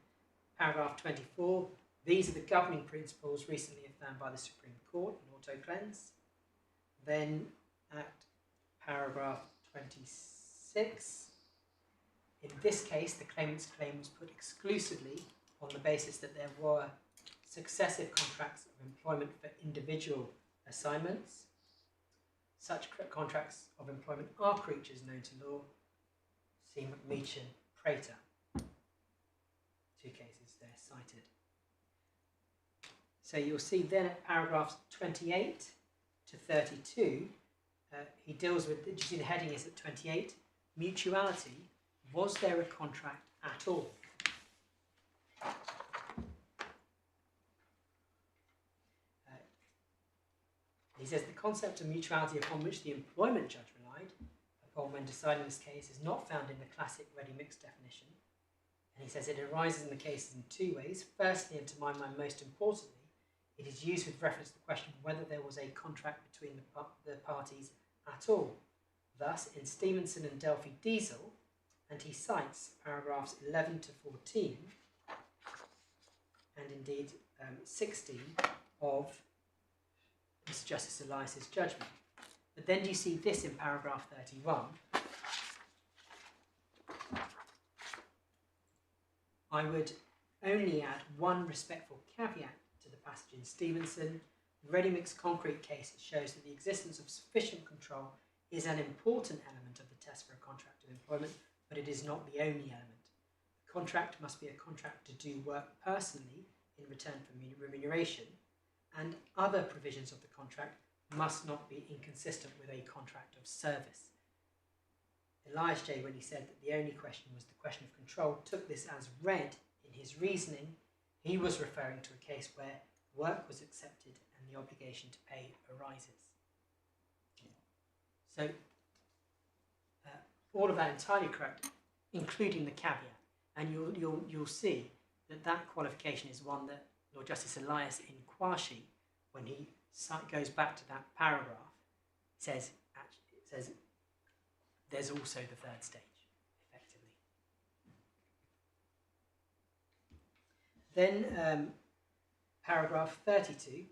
Paragraph 24, these are the governing principles recently affirmed by the Supreme Court in AutoCleanse. Then at paragraph 26, in this case, the claimant's claim was put exclusively on the basis that there were successive contracts of employment for individual assignments. Such contracts of employment are creatures known to law. See McMeechan, Prater. Two cases there cited. So you'll see then at paragraphs 28 to 32, he deals with, did you see the heading is at 28, mutuality, was there a contract at all? He says the concept of mutuality upon which the employment judge relied upon when deciding this case is not found in the classic ready-mix definition. And he says it arises in the cases in two ways. Firstly, and to my mind most importantly, it is used with reference to the question of whether there was a contract between the parties at all. Thus, in Stevenson and Delphi Diesel, and he cites paragraphs 11 to 14, and indeed 16 of Mr. Justice Elias's judgment. But then do you see this in paragraph 31? I would only add one respectful caveat to the passage in Stevenson. The ready-mix concrete case shows that the existence of sufficient control is an important element of the test for a contract of employment, but it is not the only element. The contract must be a contract to do work personally in return for remuneration, and other provisions of the contract must not be inconsistent with a contract of service. Elias J., when he said that the only question was the question of control, took this as read in his reasoning. He was referring to a case where work was accepted and and the obligation to pay arises. So all of that entirely correct, including the caveat, and you'll see that that qualification is one that Lord Justice Elias in Quashi, when he goes back to that paragraph, says there's also the third stage, effectively. Then paragraph 32,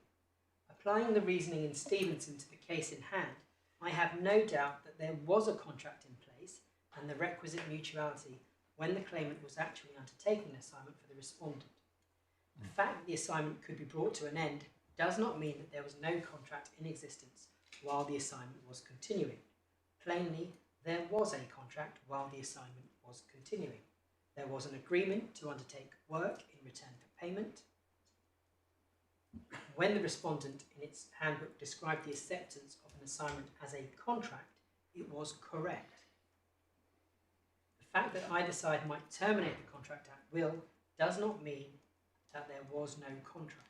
applying the reasoning in Stevenson to the case in hand, I have no doubt that there was a contract in place and the requisite mutuality when the claimant was actually undertaking an assignment for the respondent. The fact that the assignment could be brought to an end does not mean that there was no contract in existence while the assignment was continuing. Plainly, there was a contract while the assignment was continuing. There was an agreement to undertake work in return for payment. When the respondent in its handbook described the acceptance of an assignment as a contract, it was correct. The fact that either side might terminate the contract at will does not mean that there was no contract.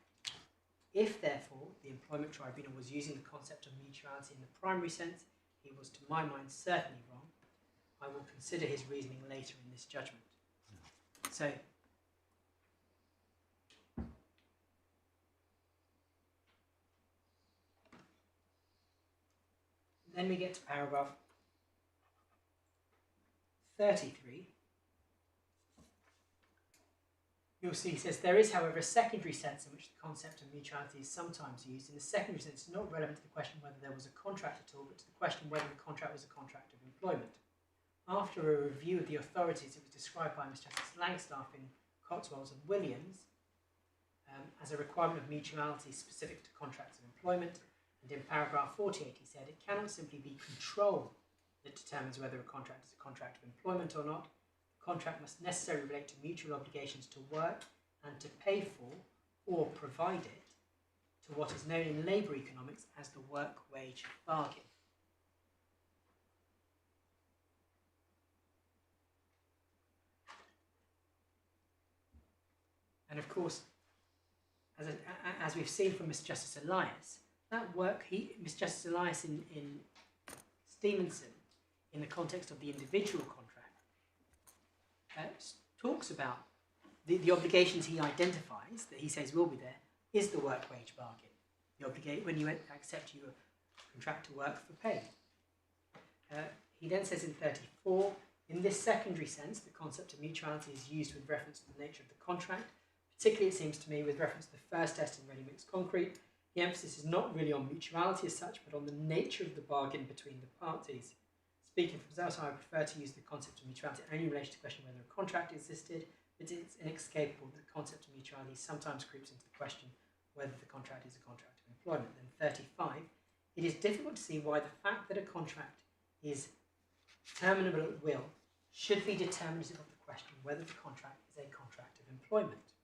If, therefore, the employment tribunal was using the concept of mutuality in the primary sense, he was, to my mind, certainly wrong. I will consider his reasoning later in this judgment. So, then we get to paragraph 33. You'll see he says, there is, however, a secondary sense in which the concept of mutuality is sometimes used. In the secondary sense, it's not relevant to the question whether there was a contract at all, but to the question whether the contract was a contract of employment. After a review of the authorities, it was described by Mr. Justice Langstaff in Cotswolds and Williams as a requirement of mutuality specific to contracts of employment. And in paragraph 48, he said, it cannot simply be control that determines whether a contract is a contract of employment or not. The contract must necessarily relate to mutual obligations to work and to pay for or provide it to what is known in labour economics as the work-wage bargain. And of course, as we've seen from Mr. Justice Elias, that work, Mr. Justice Elias in Stevenson, in the context of the individual contract, talks about the obligations he identifies, that he says will be there, is the work-wage bargain. When you accept your contract to work for pay. He then says in 34, in this secondary sense, the concept of mutuality is used with reference to the nature of the contract, particularly, it seems to me, with reference to the first test in ready-mixed concrete. The emphasis is not really on mutuality as such, but on the nature of the bargain between the parties. Speaking from Zelsa, I prefer to use the concept of mutuality only in relation to the question whether a contract existed, but it's inescapable that the concept of mutuality sometimes creeps into the question whether the contract is a contract of employment. Then 35, it is difficult to see why the fact that a contract is terminable at will should be determinative of the question whether the contract is a contract of employment.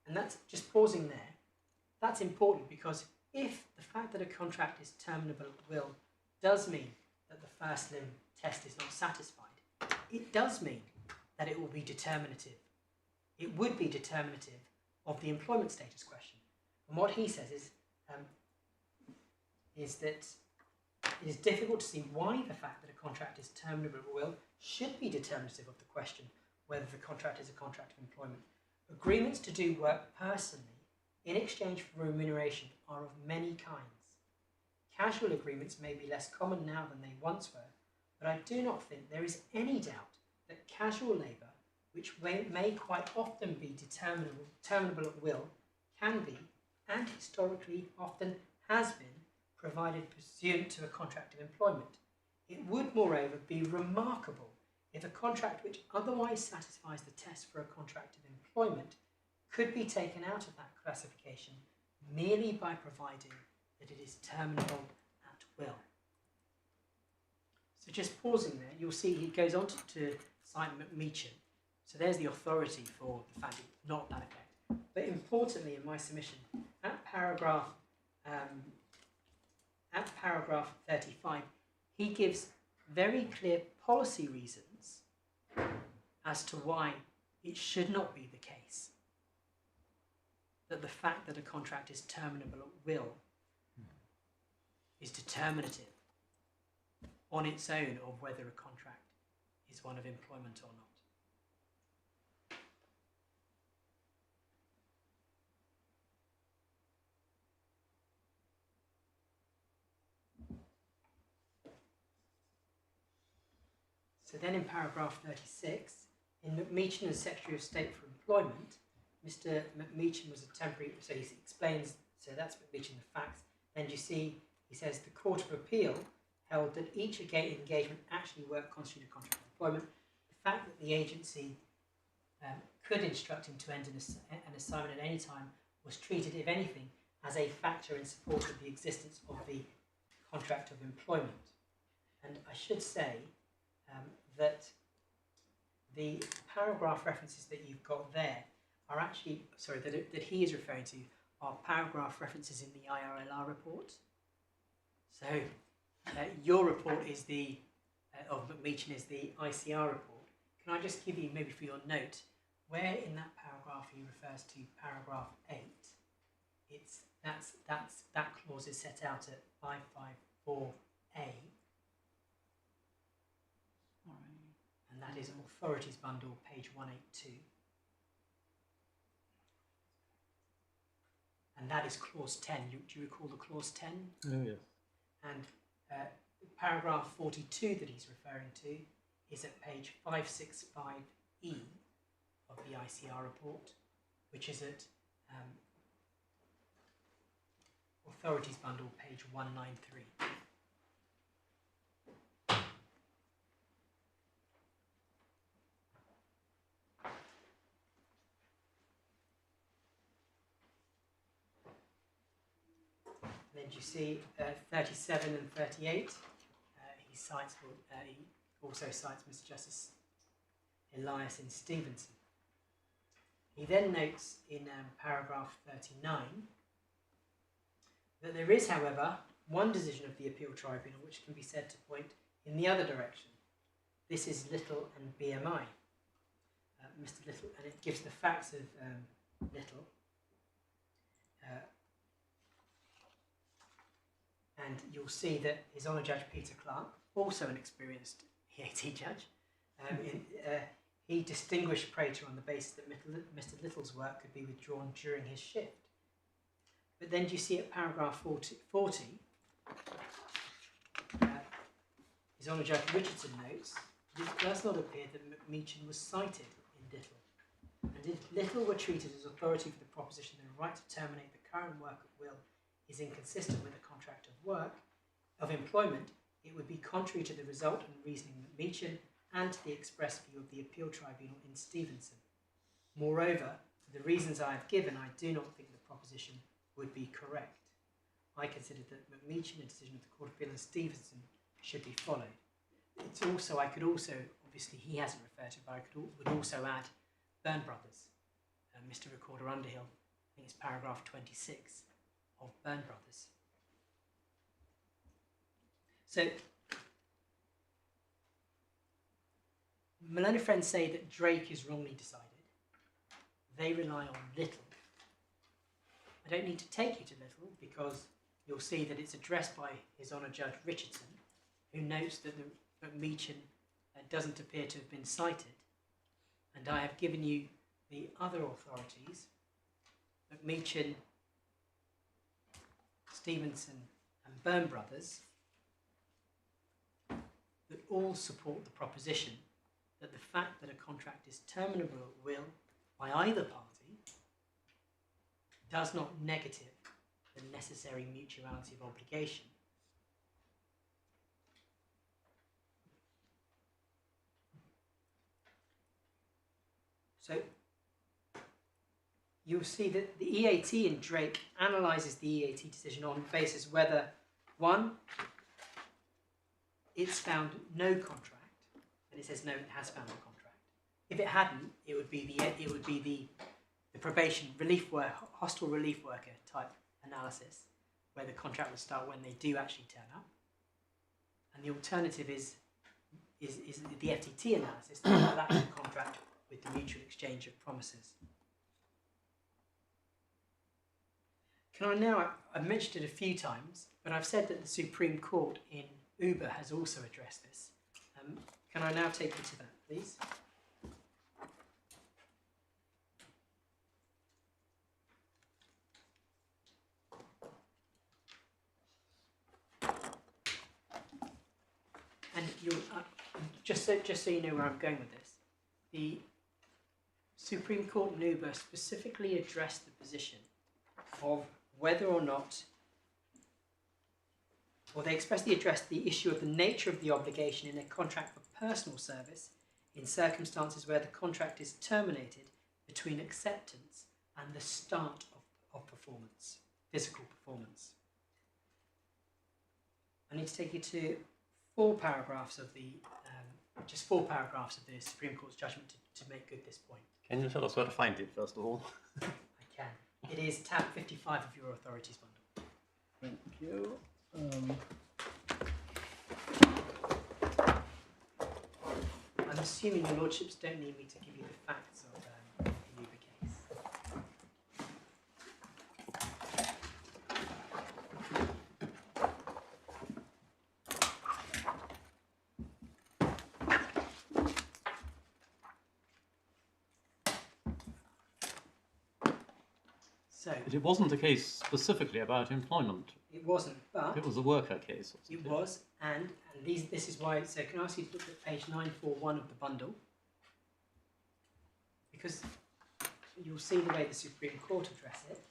And that's just pausing there. That's important because if the fact that a contract is terminable at will does mean that the first limb test is not satisfied, it does mean that it will be determinative. It would be determinative of the employment status question. And what he says is that it is difficult to see why the fact that a contract is terminable at will should be determinative of the question whether the contract is a contract of employment. Agreements to do work personally in exchange for remuneration are of many kinds. Casual agreements may be less common now than they once were, but I do not think there is any doubt that casual labour, which may quite often be terminable at will, can be, and historically often has been, provided pursuant to a contract of employment. It would, moreover, be remarkable if a contract which otherwise satisfies the test for a contract of employment could be taken out of that classification merely by providing that it is terminable at will. So just pausing there, you'll see he goes on to cite McMeechan. So there's the authority for the fact it's not that effect. But importantly in my submission, at paragraph 35, he gives very clear policy reasons as to why it should not be the case that the fact that a contract is terminable at will is determinative on its own of whether a contract is one of employment or not. So then in paragraph 36, in McMeechan as Secretary of State for Employment, Mr. McMeechan was a temporary, so he explains, so that's McMeechan, the facts. Then you see, he says, the Court of Appeal held that each engagement actually constituted a contract of employment. The fact that the agency could instruct him to end an assignment at any time was treated, if anything, as a factor in support of the existence of the contract of employment. And I should say that the paragraph references that you've got there are actually, sorry, that he is referring to are paragraph references in the IRLR report. So your report is of McMeechan is the ICR report. Can I just give you, maybe for your note, where in that paragraph he refers to paragraph 8, that clause is set out at 554A. And that is Authorities Bundle, page 182. And that is clause 10. Do you recall the clause 10? Oh, yes. And paragraph 42 that he's referring to is at page 565E of the ICR report, which is at Authorities Bundle, page 193. Then you see 37 and 38. He also cites Mr. Justice Elias in Stevenson. He then notes in paragraph 39 that there is, however, one decision of the Appeal Tribunal which can be said to point in the other direction. This is Little and BMI. Mr. Little, and it gives the facts of Little. And you'll see that His Honour Judge Peter Clark, also an experienced EAT judge, he distinguished Prater on the basis that Mr. Little's work could be withdrawn during his shift. But then do you see at paragraph 40 His Honour Judge Richardson notes that it does not appear that McMeechan was cited in Little. And if Little were treated as authority for the proposition that a right to terminate the current work at will is inconsistent with a contract of employment, it would be contrary to the result and reasoning of McMeechan and to the express view of the Appeal Tribunal in Stevenson. Moreover, for the reasons I have given, I do not think the proposition would be correct. I consider that McMeechan, a decision of the Court of Appeal in Stevenson, should be followed. It's also, I could also, obviously he hasn't referred to, but I would also add Byrne Brothers. Mr. Recorder Underhill, I think it's paragraph 26 of Byrne Brothers. So, my learned friends say that Drake is wrongly decided. They rely on Little. I don't need to take you to Little because you'll see that it's addressed by His Honour Judge Richardson, who notes that the McMeechan doesn't appear to have been cited. And I have given you the other authorities, McMeechan, Stevenson and Byrne Brothers, that all support the proposition that the fact that a contract is terminable at will by either party does not negative the necessary mutuality of obligation. So you'll see that the EAT in Drake analyses the EAT decision on the basis whether, one, it's found no contract, and it says no, it has found a contract. If it hadn't, it would be the probation relief work, hostile relief worker type analysis, where the contract would start when they do actually turn up. And the alternative is the FTT analysis, the bilateral contract with the mutual exchange of promises. can I now, I've mentioned it a few times, but I've said that the Supreme Court in Uber has also addressed this. Can I now take you to that, please? And you'll, just so you know where I'm going with this, the Supreme Court in Uber specifically addressed the position of whether or not, or they expressly addressed the issue of the nature of the obligation in a contract for personal service in circumstances where the contract is terminated between acceptance and the start of performance, physical performance. I need to take you to just four paragraphs of the Supreme Court's judgment to make good this point. Can you tell us where to find it, first of all? I can. It is tab 55 of your authorities bundle. Thank you. I'm assuming your lordships don't need me to give you the facts of the Uber case. So, But it wasn't a case specifically about employment. it wasn't, but It was a worker case. it was, and this is why, so can I ask you to look at page 941 of the bundle? Because you'll see the way the Supreme Court address it.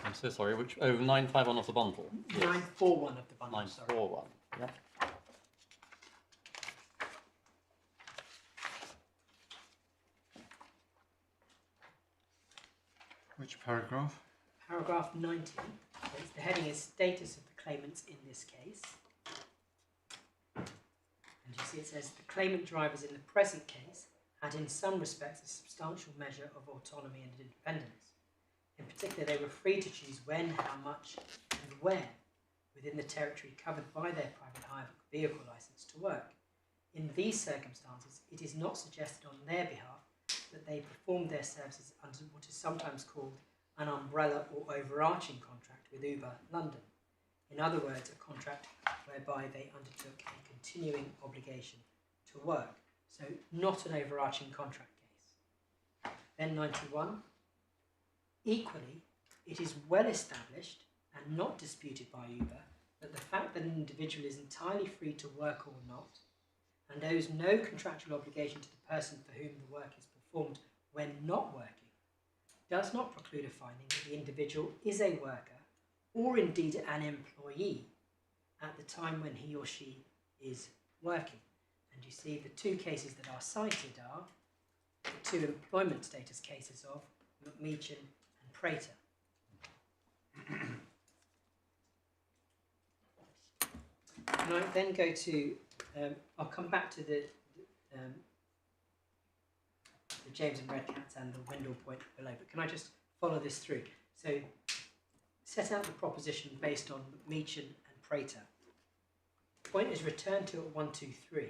I'm so sorry, which, 951 of the bundle? 941 of the bundle, sorry. 941, yeah. Which paragraph? Paragraph 90, the heading is Status of the Claimants in this case. And you see it says, the claimant drivers in the present case had in some respects a substantial measure of autonomy and independence. In particular, they were free to choose when, how much, and where within the territory covered by their private hire vehicle licence to work. In these circumstances, it is not suggested on their behalf that they performed their services under what is sometimes called an umbrella or overarching contract with Uber London. In other words, a contract whereby they undertook a continuing obligation to work. So not an overarching contract case. Then 91. Equally, it is well established and not disputed by Uber that the fact that an individual is entirely free to work or not and owes no contractual obligation to the person for whom the work is performed when not working does not preclude a finding that the individual is a worker or indeed an employee at the time when he or she is working. And you see the two cases that are cited are the two employment status cases of McMeechan and Prater. And I then go to, I'll come back to the James and Redcats and the Wendell point below, but can I just follow this through? So, set out the proposition based on McMeechan and Prater. The point is returned to at 1, 2, 3.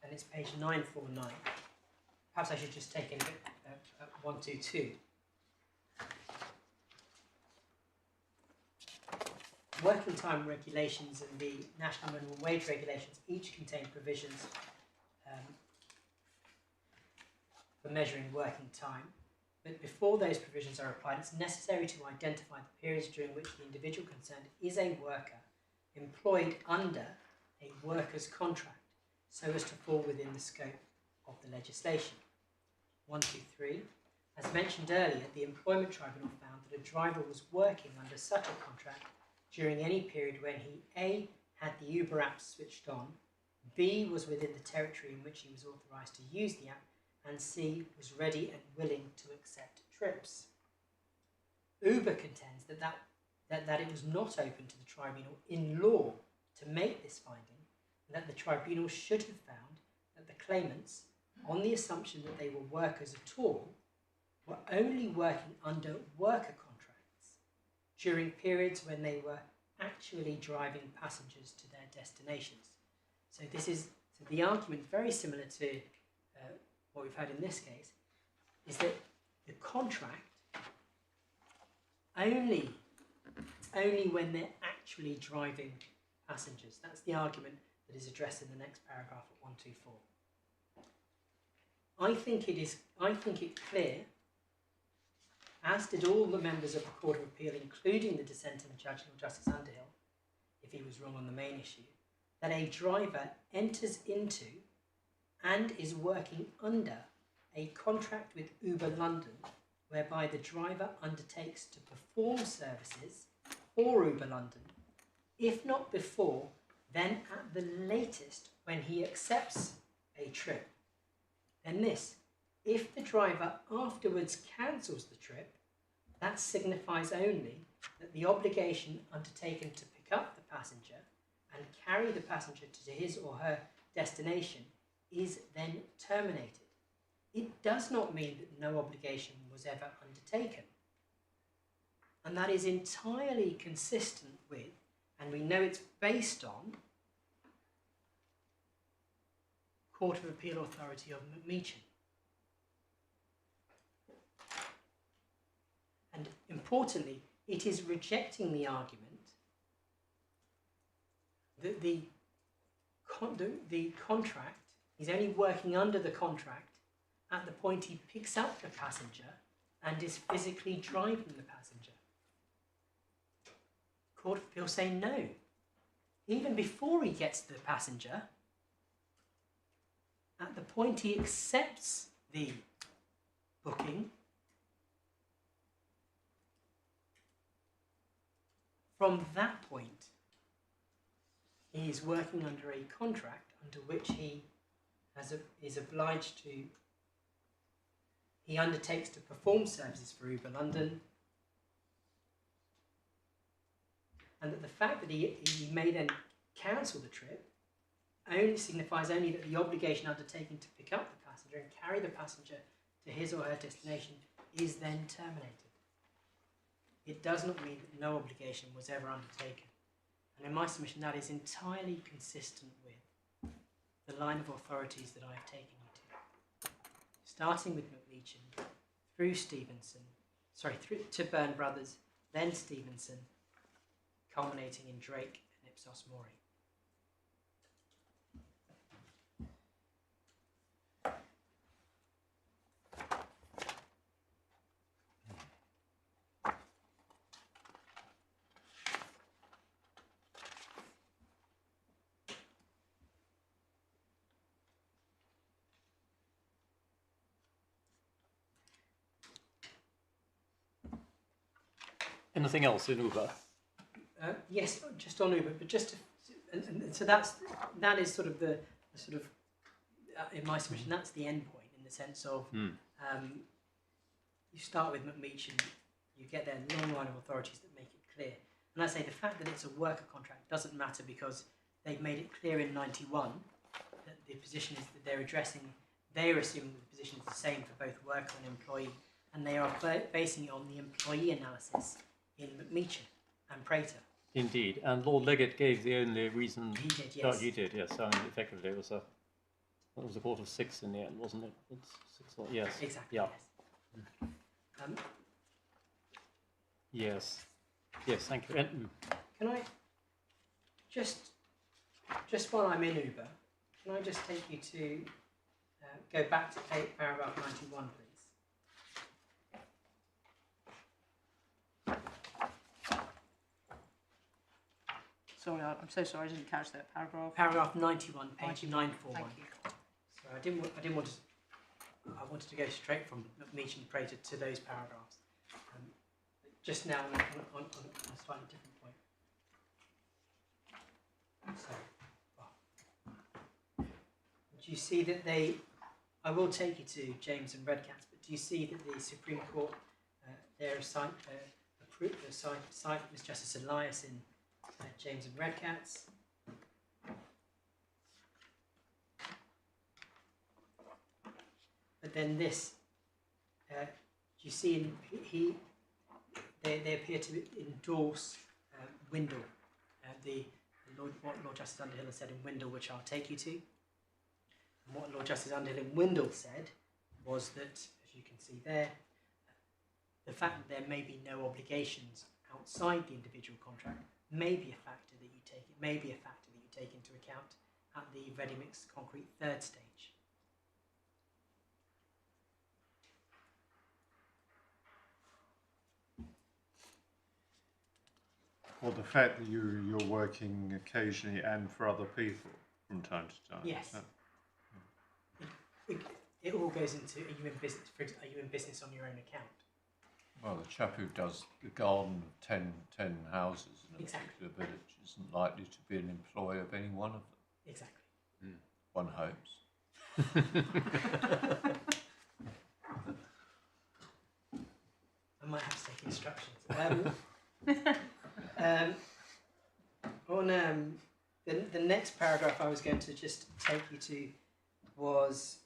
And it's page 949. Perhaps I should just take in 1, 2, 2. Working time regulations and the national minimum wage regulations each contain provisions for measuring working time. But before those provisions are applied, it's necessary to identify the periods during which the individual concerned is a worker employed under a worker's contract so as to fall within the scope of the legislation. 1, 2, 3. As mentioned earlier, the Employment Tribunal found that a driver was working under such a contract during any period when he A. had the Uber app switched on, B. was within the territory in which he was authorised to use the app, and C. was ready and willing to accept trips. Uber contends that it was not open to the tribunal in law to make this finding, and that the tribunal should have found that the claimants, on the assumption that they were workers at all, were only working under worker contracts during periods when they were actually driving passengers to their destinations. So the argument, very similar to what we've had in this case, is that the contract only when they're actually driving passengers. That's the argument that is addressed in the next paragraph at 124. I think it's clear, as did all the members of the Court of Appeal, including the dissenting Judge Lord Justice Underhill, if he was wrong on the main issue, that a driver enters into and is working under a contract with Uber London whereby the driver undertakes to perform services for Uber London, if not before, then at the latest when he accepts a trip. And this, if the driver afterwards cancels the trip, that signifies only that the obligation undertaken to pick up the passenger and carry the passenger to his or her destination is then terminated. It does not mean that no obligation was ever undertaken. And that is entirely consistent with, and we know it's based on, Court of Appeal authority of McMeechan. And importantly, it is rejecting the argument that the contract, he's only working under the contract at the point he picks up the passenger and is physically driving the passenger. Court of Appeal say no. Even before he gets the passenger, at the point he accepts the booking, from that point, he is working under a contract under which he is obliged to, he undertakes to perform services for Uber London, and that the fact that he may then cancel the trip only signifies only that the obligation undertaken to pick up the passenger and carry the passenger to his or her destination is then terminated. It does not mean that no obligation was ever undertaken. And in my submission, that is entirely consistent with the line of authorities that I have taken you to. Starting with McMeechan, through Stevenson, to Byrne Brothers, then Stevenson, culminating in Drake and Ipsos Mori. Anything else in Uber? Yes, just on Uber, but just to, and so that is sort of the sort of in my submission, that's the end point in the sense of you start with McMeechan, you get their long line of authorities that make it clear. And I say the fact that it's a worker contract doesn't matter because they've made it clear in 91 that the position is that they're assuming the position is the same for both worker and employee, and they are basing it on the employee analysis in McMeechan and Prater. Indeed, and Lord Leggett gave the only reason. He did, yes. Oh, he did, yes. So effectively, it was a court of 6 in the end, wasn't it? It's 6 or, yes. Exactly. Yeah. Yes. Yes. Thank you. And, can I just while I'm in Uber, can I just take you to go back to paragraph 91, please? Sorry, I'm so sorry, I didn't catch that paragraph. Paragraph 91, page 941. Thank you. So I didn't want to. I wanted to go straight from McMeechan Prater to those paragraphs. Just now on a slightly different point. So, do you see that they? I will take you to James and Redcats, but do you see that the Supreme Court there approved the side Miss Justice Elias in James and Redcats? But then this, do you see they appear to endorse Windle, what Lord Justice Underhill has said in Windle, which I'll take you to. And what Lord Justice Underhill in Windle said was that, as you can see there, the fact that there may be no obligations outside the individual contract may be a factor that you take. It may be a factor that you take into account at the ready-mix concrete third stage. Or the fact that you're working occasionally and for other people from time to time. Yes. It all goes into, are you in business? Are you in business on your own account? Well, the chap who does the garden of 10 houses in a Exactly. particular village isn't likely to be an employee of any one of them. Exactly. One hopes. I might have to take instructions. The next paragraph I was going to just take you to was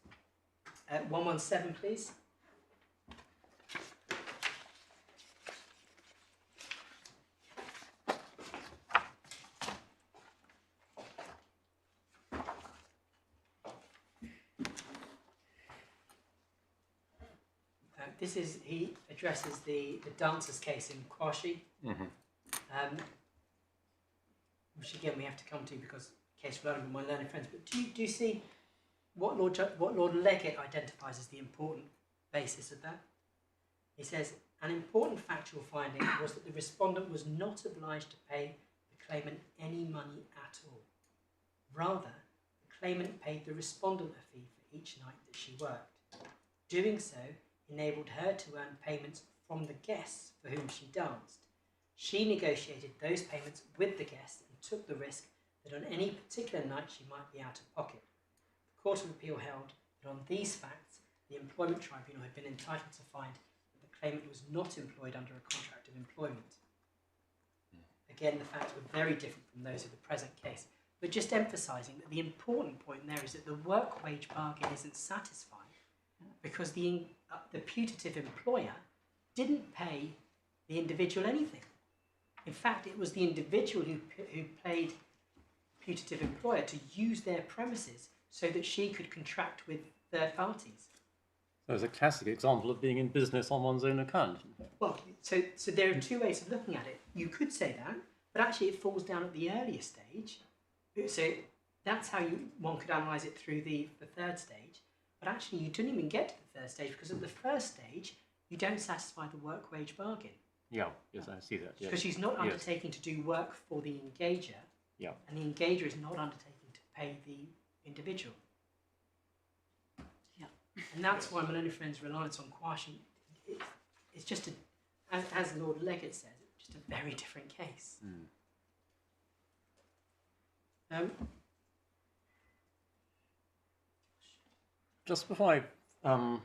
117, please. He addresses the dancer's case in Kwashi, which again we have to come to because case for learning with my learning friends. But do you see what Lord Leggett identifies as the important basis of that? He says an important factual finding was that the respondent was not obliged to pay the claimant any money at all. Rather, the claimant paid the respondent a fee for each night that she worked. Doing so enabled her to earn payments from the guests for whom she danced. She negotiated those payments with the guests and took the risk that on any particular night she might be out of pocket. The Court of Appeal held that on these facts, the Employment Tribunal had been entitled to find that the claimant was not employed under a contract of employment. Again, the facts were very different from those of the present case, but just emphasising that the important point there is that the work-wage bargain isn't satisfied because the putative employer didn't pay the individual anything. In fact, it was the individual who paid putative employer to use their premises so that she could contract with third parties. So it's a classic example of being in business on one's own account. Well, so there are two ways of looking at it. You could say that, but actually it falls down at the earlier stage. So that's how one could analyse it through the third stage. But actually you didn't even get to the third stage because at the first stage you don't satisfy the work-wage bargain. Yeah, yes, I see that. Because she's not undertaking to do work for the engager, and the engager is not undertaking to pay the individual. Yeah. And that's why my learned friend's reliance on quashing, it's just, as Lord Leggett says, just a very different case. Just before I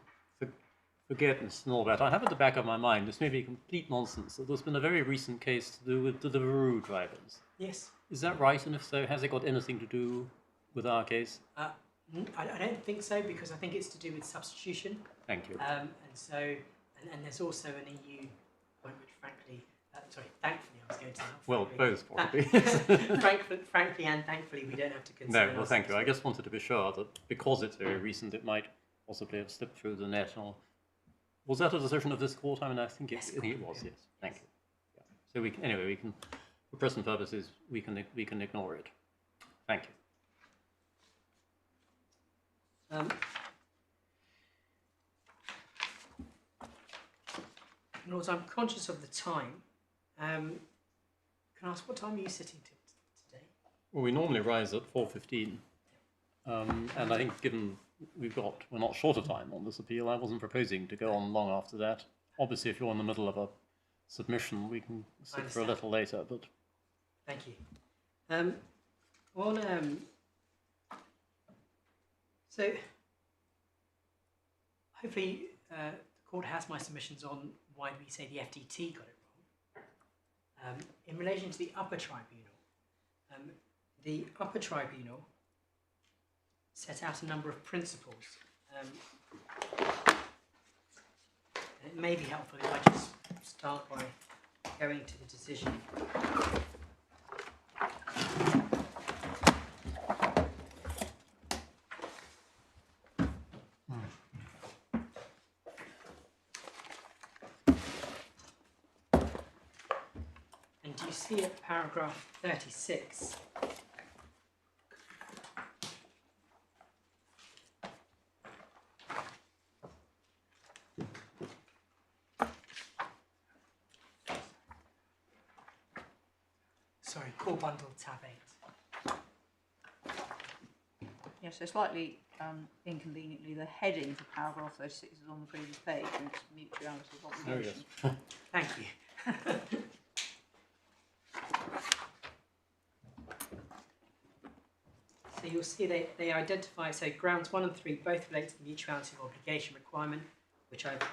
forget and all that, I have at the back of my mind, this may be complete nonsense, that there's been a very recent case to do with Deliveroo drivers. Yes. Is that right? And if so, has it got anything to do with our case? I don't think so, because I think it's to do with substitution. Thank you. And there's also an EU point which frankly, thankfully I was going to say. Well, both probably. frankly and thankfully we don't have to consider. No, well, thank you. I just wanted to be sure that because it's very recent, it might possibly have slipped through the net. Was that a decision of this court? I mean, I think it was. Yes, thank you. Yeah. So we can, for present purposes, we can ignore it. Thank you. Lords, I'm conscious of the time. Can I ask what time are you sitting till today? Well, we normally rise at 4:15, and I think given we're not short of time on this appeal, I wasn't proposing to go on long after that. Obviously, if you're in the middle of a submission, we can sit for a little later. But thank you. So hopefully the court has my submissions on why we say the FTT got it wrong. In relation to the Upper Tribunal, the Upper Tribunal set out a number of principles. And it may be helpful if I just start by going to the decision. And do you see at paragraph 36? Sorry, core bundle tab 8. Yes, so slightly inconveniently, the heading for paragraph 36 is on the previous page, and it's mutuality of obligation. Oh, yes. Thank you. So you'll see they identify, so grounds 1 and 3 both relate to the mutuality of obligation requirement, which I've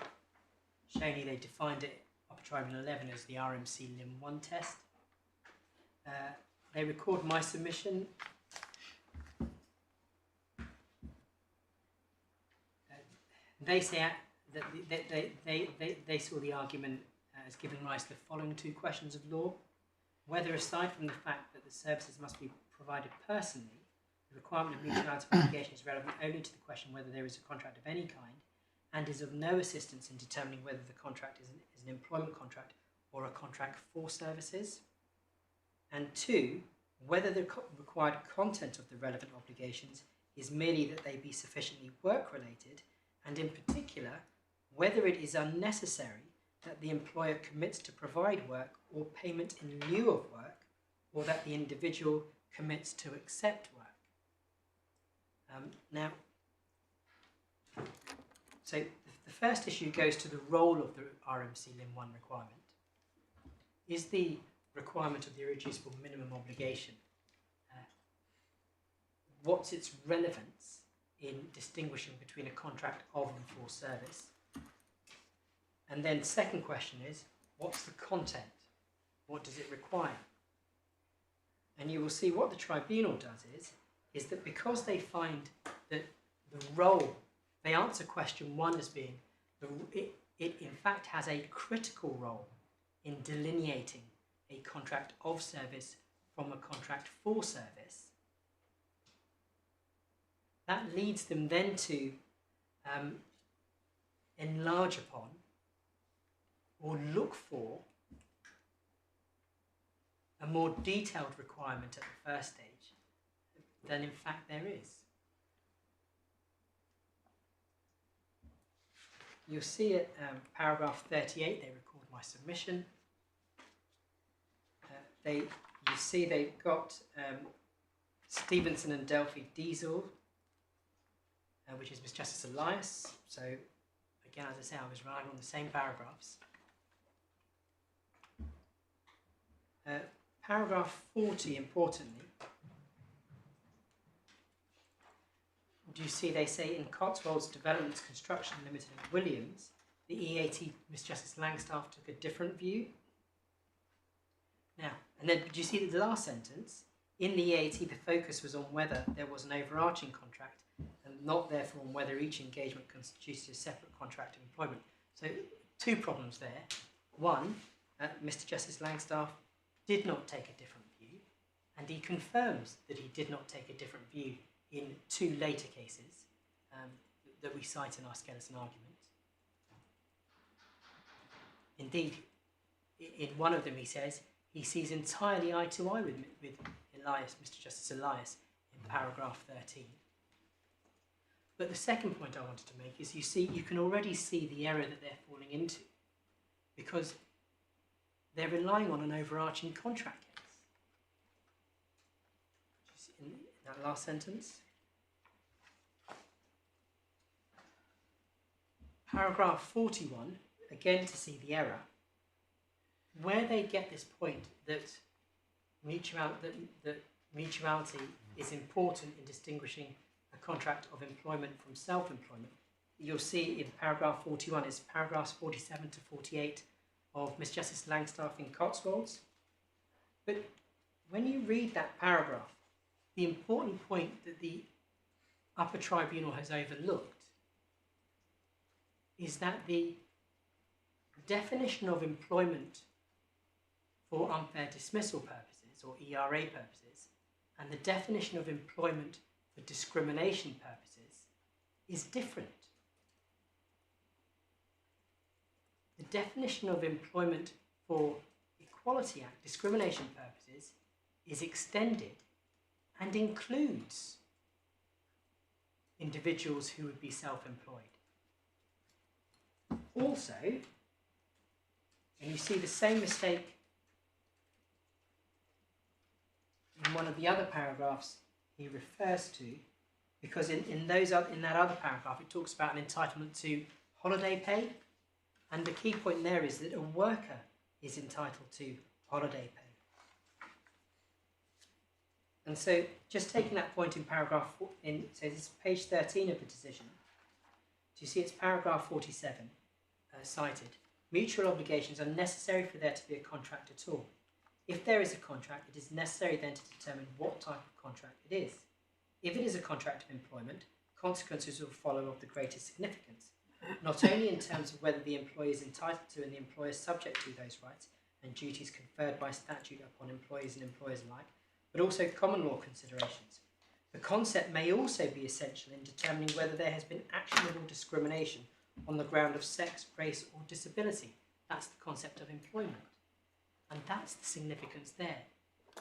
shown you. They defined it, Upper Tribunal 11, as the RMC Lim 1 test. They record my submission. They say that they saw the argument as giving rise to the following two questions of law: whether, aside from the fact that the services must be provided personally, the requirement of mutuality of obligation is relevant only to the question whether there is a contract of any kind, and is of no assistance in determining whether the contract is an employment contract or a contract for services. And 2, whether the required content of the relevant obligations is merely that they be sufficiently work-related, and in particular, whether it is unnecessary that the employer commits to provide work or payment in lieu of work, or that the individual commits to accept work. Now, so the first issue goes to the role of the RMC Lim 1 requirement. Is the requirement of the irreducible minimum obligation, what's its relevance in distinguishing between a contract of and for service? And then second question is, what's the content? What does it require? And you will see what the tribunal does is that because they find that the role, they answer question 1 as being, it in fact has a critical role in delineating a contract of service from a contract for service. That leads them then to enlarge upon or look for a more detailed requirement at the first stage than in fact there is. You'll see at paragraph 38, they record my submission. You see they've got Stevenson and Delphi Diesel, which is Miss Justice Elias. So again, as I say, I was relying on the same paragraphs. Paragraph 40, importantly, do you see they say in Cotswolds Developments Construction Limited and Williams, the EAT, Miss Justice Langstaff, took a different view. Now, and then do you see the last sentence? In the EAT, the focus was on whether there was an overarching contract and not therefore on whether each engagement constitutes a separate contract of employment. So 2 problems there. 1, Mr. Justice Langstaff did not take a different view, and he confirms that he did not take a different view in 2 later cases that we cite in our skeleton argument. Indeed, in one of them he says he sees entirely eye to eye with Elias, Mr. Justice Elias, in paragraph 13. But the second point I wanted to make is you can already see the error that they're falling into, because they're relying on an overarching contract case. In that last sentence. Paragraph 41, again to see the error, where they get this point that mutuality is important in distinguishing a contract of employment from self-employment. You'll see in paragraph 41 is paragraphs 47 to 48 of Miss Justice Langstaff in Cotswolds. But when you read that paragraph, the important point that the Upper Tribunal has overlooked is that the definition of employment for unfair dismissal purposes or ERA purposes, and the definition of employment for discrimination purposes is different. The definition of employment for Equality Act discrimination purposes is extended and includes individuals who would be self-employed. Also, and you see the same mistake in one of the other paragraphs he refers to, because in that other paragraph it talks about an entitlement to holiday pay, and the key point there is that a worker is entitled to holiday pay. And so, just taking that point in paragraph, so this is page 13 of the decision, do you see it's paragraph 47 cited? Mutual obligations are necessary for there to be a contract at all. If there is a contract, it is necessary then to determine what type of contract it is. If it is a contract of employment, consequences will follow of the greatest significance, not only in terms of whether the employee is entitled to and the employer is subject to those rights and duties conferred by statute upon employees and employers alike, but also common law considerations. The concept may also be essential in determining whether there has been actionable discrimination on the ground of sex, race or disability. That's the concept of employment. And that's the significance there,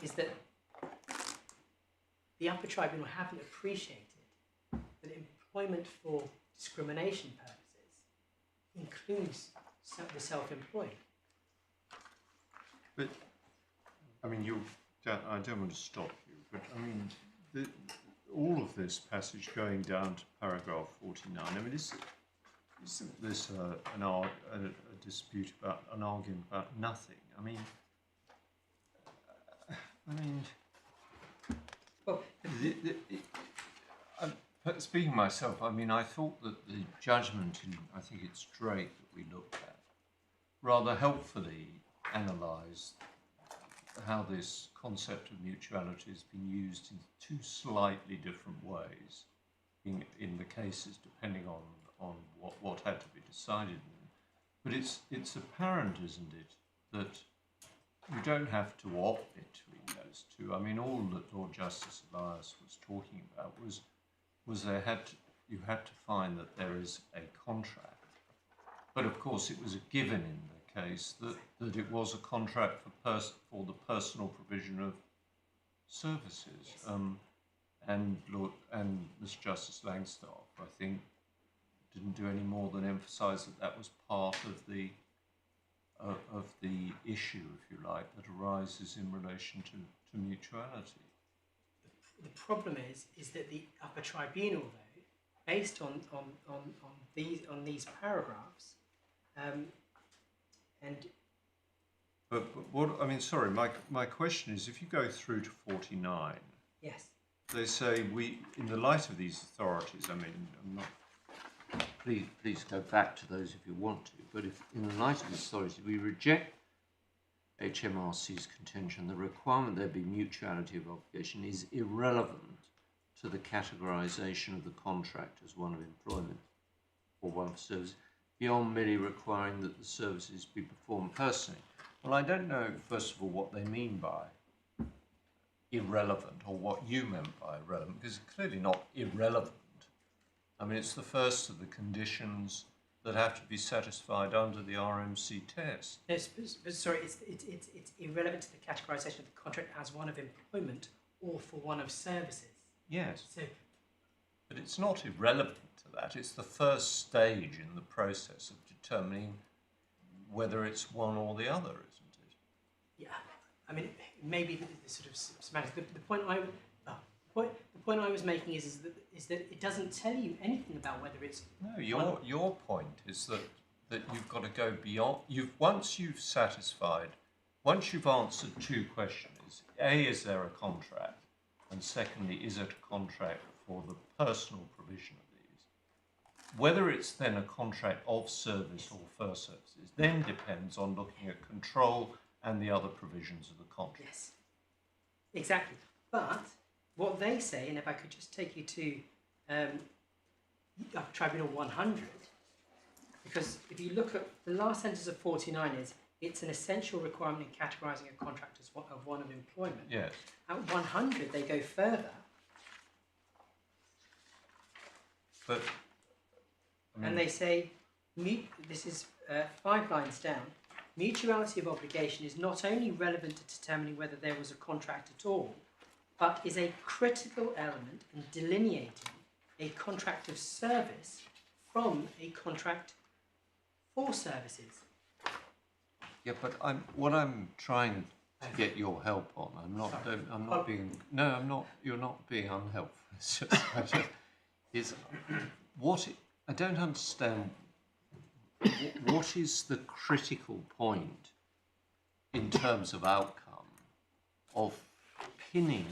is that the Upper Tribunal haven't appreciated that employment for discrimination purposes includes the self-employed. But, I mean, I don't want to stop you, but I mean, all of this passage going down to paragraph 49, I mean, isn't this a dispute about an argument about nothing? I mean, well, speaking myself, I mean, I thought that the judgment in, I think it's Drake that we looked at, rather helpfully analysed how this concept of mutuality has been used in two slightly different ways in the cases, depending on what had to be decided in them. But it's apparent, isn't it, that you don't have to opt between those two. I mean, all that Lord Justice Elias was talking about was you had to find that there is a contract. But of course, it was a given in the case that it was a contract for the personal provision of services. Yes. And Mr. Justice Langstaff, I think, didn't do any more than emphasise that was part of the issue, if you like, that arises in relation to mutuality. The problem is that the Upper Tribunal, though, based on these paragraphs, But what I mean, sorry, my question is, if you go through to 49, yes, they say in the light of these authorities, I mean, I'm not. Please go back to those if you want to. But if in the light of these authorities, we reject HMRC's contention, the requirement there be mutuality of obligation is irrelevant to the categorisation of the contract as one of employment or one of service, beyond merely requiring that the services be performed personally. Well, I don't know, first of all, what they mean by irrelevant, or what you meant by irrelevant, because it's clearly not irrelevant. I mean, it's the first of the conditions that have to be satisfied under the RMC test. no, but sorry, it's irrelevant to the categorisation of the contract as one of employment or for one of services. Yes, So, but it's not irrelevant to that. It's the first stage in the process of determining whether it's one or the other, isn't it? yeah, I mean, maybe the sort of semantics. The point I was making is that it doesn't tell you anything about whether it's. No, your point is that you've got to go beyond. Once you've answered two questions: A, is there a contract? And secondly, is it a contract for the personal provision of these? Whether it's then a contract of service or for services then depends on looking at control and the other provisions of the contract. Yes, exactly. But what they say, and if I could just take you to Tribunal 100, because if you look at the last sentence of 49 is, it's an essential requirement in categorising a contract as one of employment. Yes. At 100, they go further. But And they say, this is 5 lines down, mutuality of obligation is not only relevant to determining whether there was a contract at all, but is a critical element in delineating a contract of service from a contract for services. yeah, but what I'm trying to get your help on. I'm not being. No, I'm not. You're not being unhelpful. It's just, is what I don't understand. What is the critical point in terms of outcome of pinning,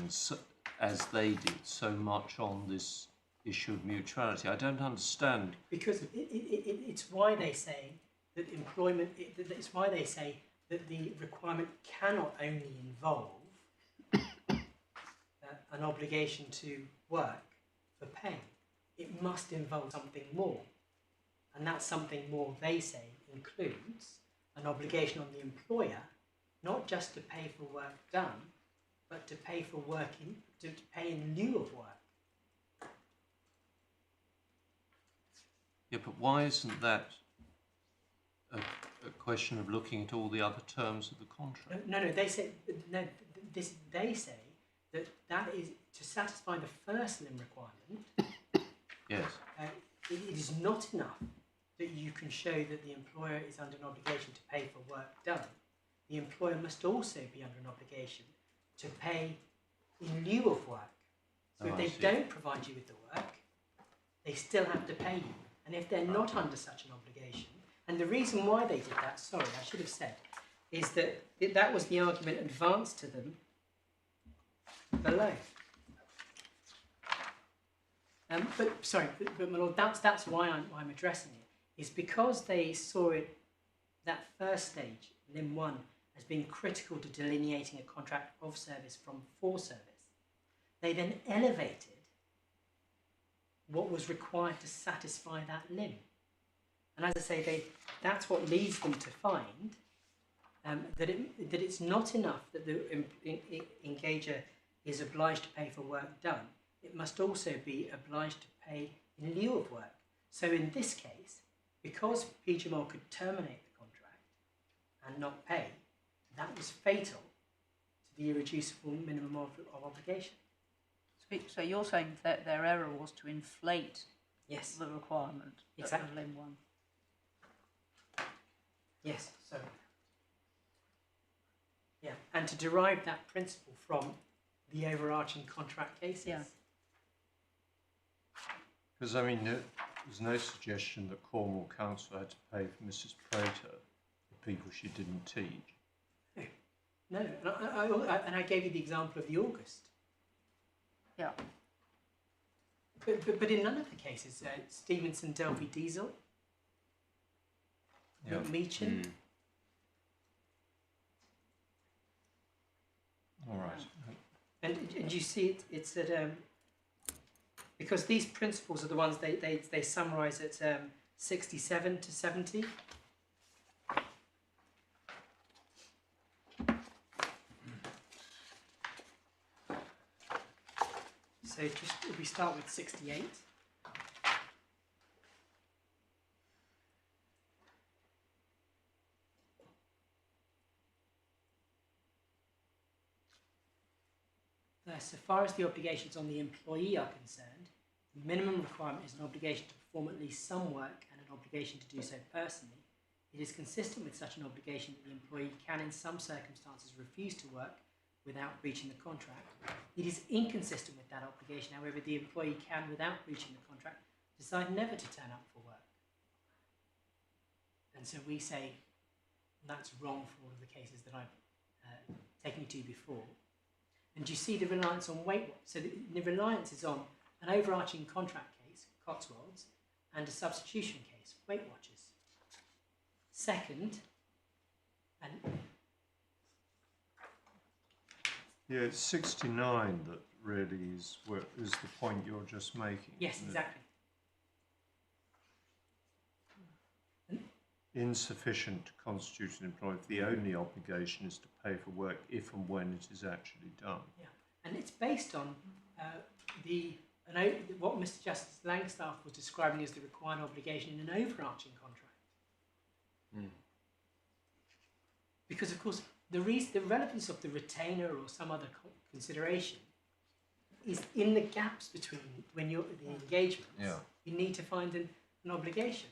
as they did, so much on this issue of mutuality? I don't understand. Because it's why they say that employment, it's why they say that the requirement cannot only involve an obligation to work for pay. It must involve something more. And that something more, they say, includes an obligation on the employer, not just to pay for work done, but to pay for working, to pay in lieu of work. Yeah, but why isn't that a question of looking at all the other terms of the contract? No, they say they say that is to satisfy the first limb requirement. Yes. It is not enough that you can show that the employer is under an obligation to pay for work done. The employer must also be under an obligation to pay in lieu of work. So if they don't provide you with the work, they still have to pay you. And if they're not under such an obligation, and the reason why they did that, sorry, I should have said, is that that was the argument advanced to them below. But my lord, that's why I'm addressing it, is because they saw it, that first stage, limb 1, as being critical to delineating a contract of service from for service. They then elevated what was required to satisfy that limb. And as I say, that's what leads them to find that it's not enough that the engager is obliged to pay for work done. It must also be obliged to pay in lieu of work. So in this case, because PGMOL could terminate the contract and not pay, that was fatal to the irreducible minimum of obligation. So you're saying that their error was to inflate Yes. the requirement Exactly. of limb 1. Yes, so yeah, and to derive that principle from the overarching contract cases. Yeah. Because, I mean, there's no suggestion that Cornwall Council had to pay for Mrs. Prater, the people she didn't teach. No, and I gave you the example of the August. Yeah. But in none of the cases, Stevenson, Delphi, Diesel, Yeah. Meechin. All right. And you see it's that because these principles are the ones they summarise at 67 to 70. So if we start with 68. So far as the obligations on the employee are concerned, the minimum requirement is an obligation to perform at least some work and an obligation to do so personally. It is consistent with such an obligation that the employee can in some circumstances refuse to work without breaching the contract. It is inconsistent with that obligation, however, the employee can, without breaching the contract, decide never to turn up for work. And so we say that's wrong for all of the cases that I've taken you to before. And you see the reliance on weight watch. So the reliance is on an overarching contract case, Cotswolds, and a substitution case, Weight Watchers. Second, and Yeah, it's 69 that really is the point you're just making. yes, isn't it? exactly. insufficient to constitute an employer if the only obligation is to pay for work if and when it is actually done. Yeah, and it's based on what Mr. Justice Langstaff was describing as the required obligation in an overarching contract. Mm. Because of course the relevance of the retainer or some other consideration is in the gaps between when you're the engagements. Yeah. You need to find an obligation.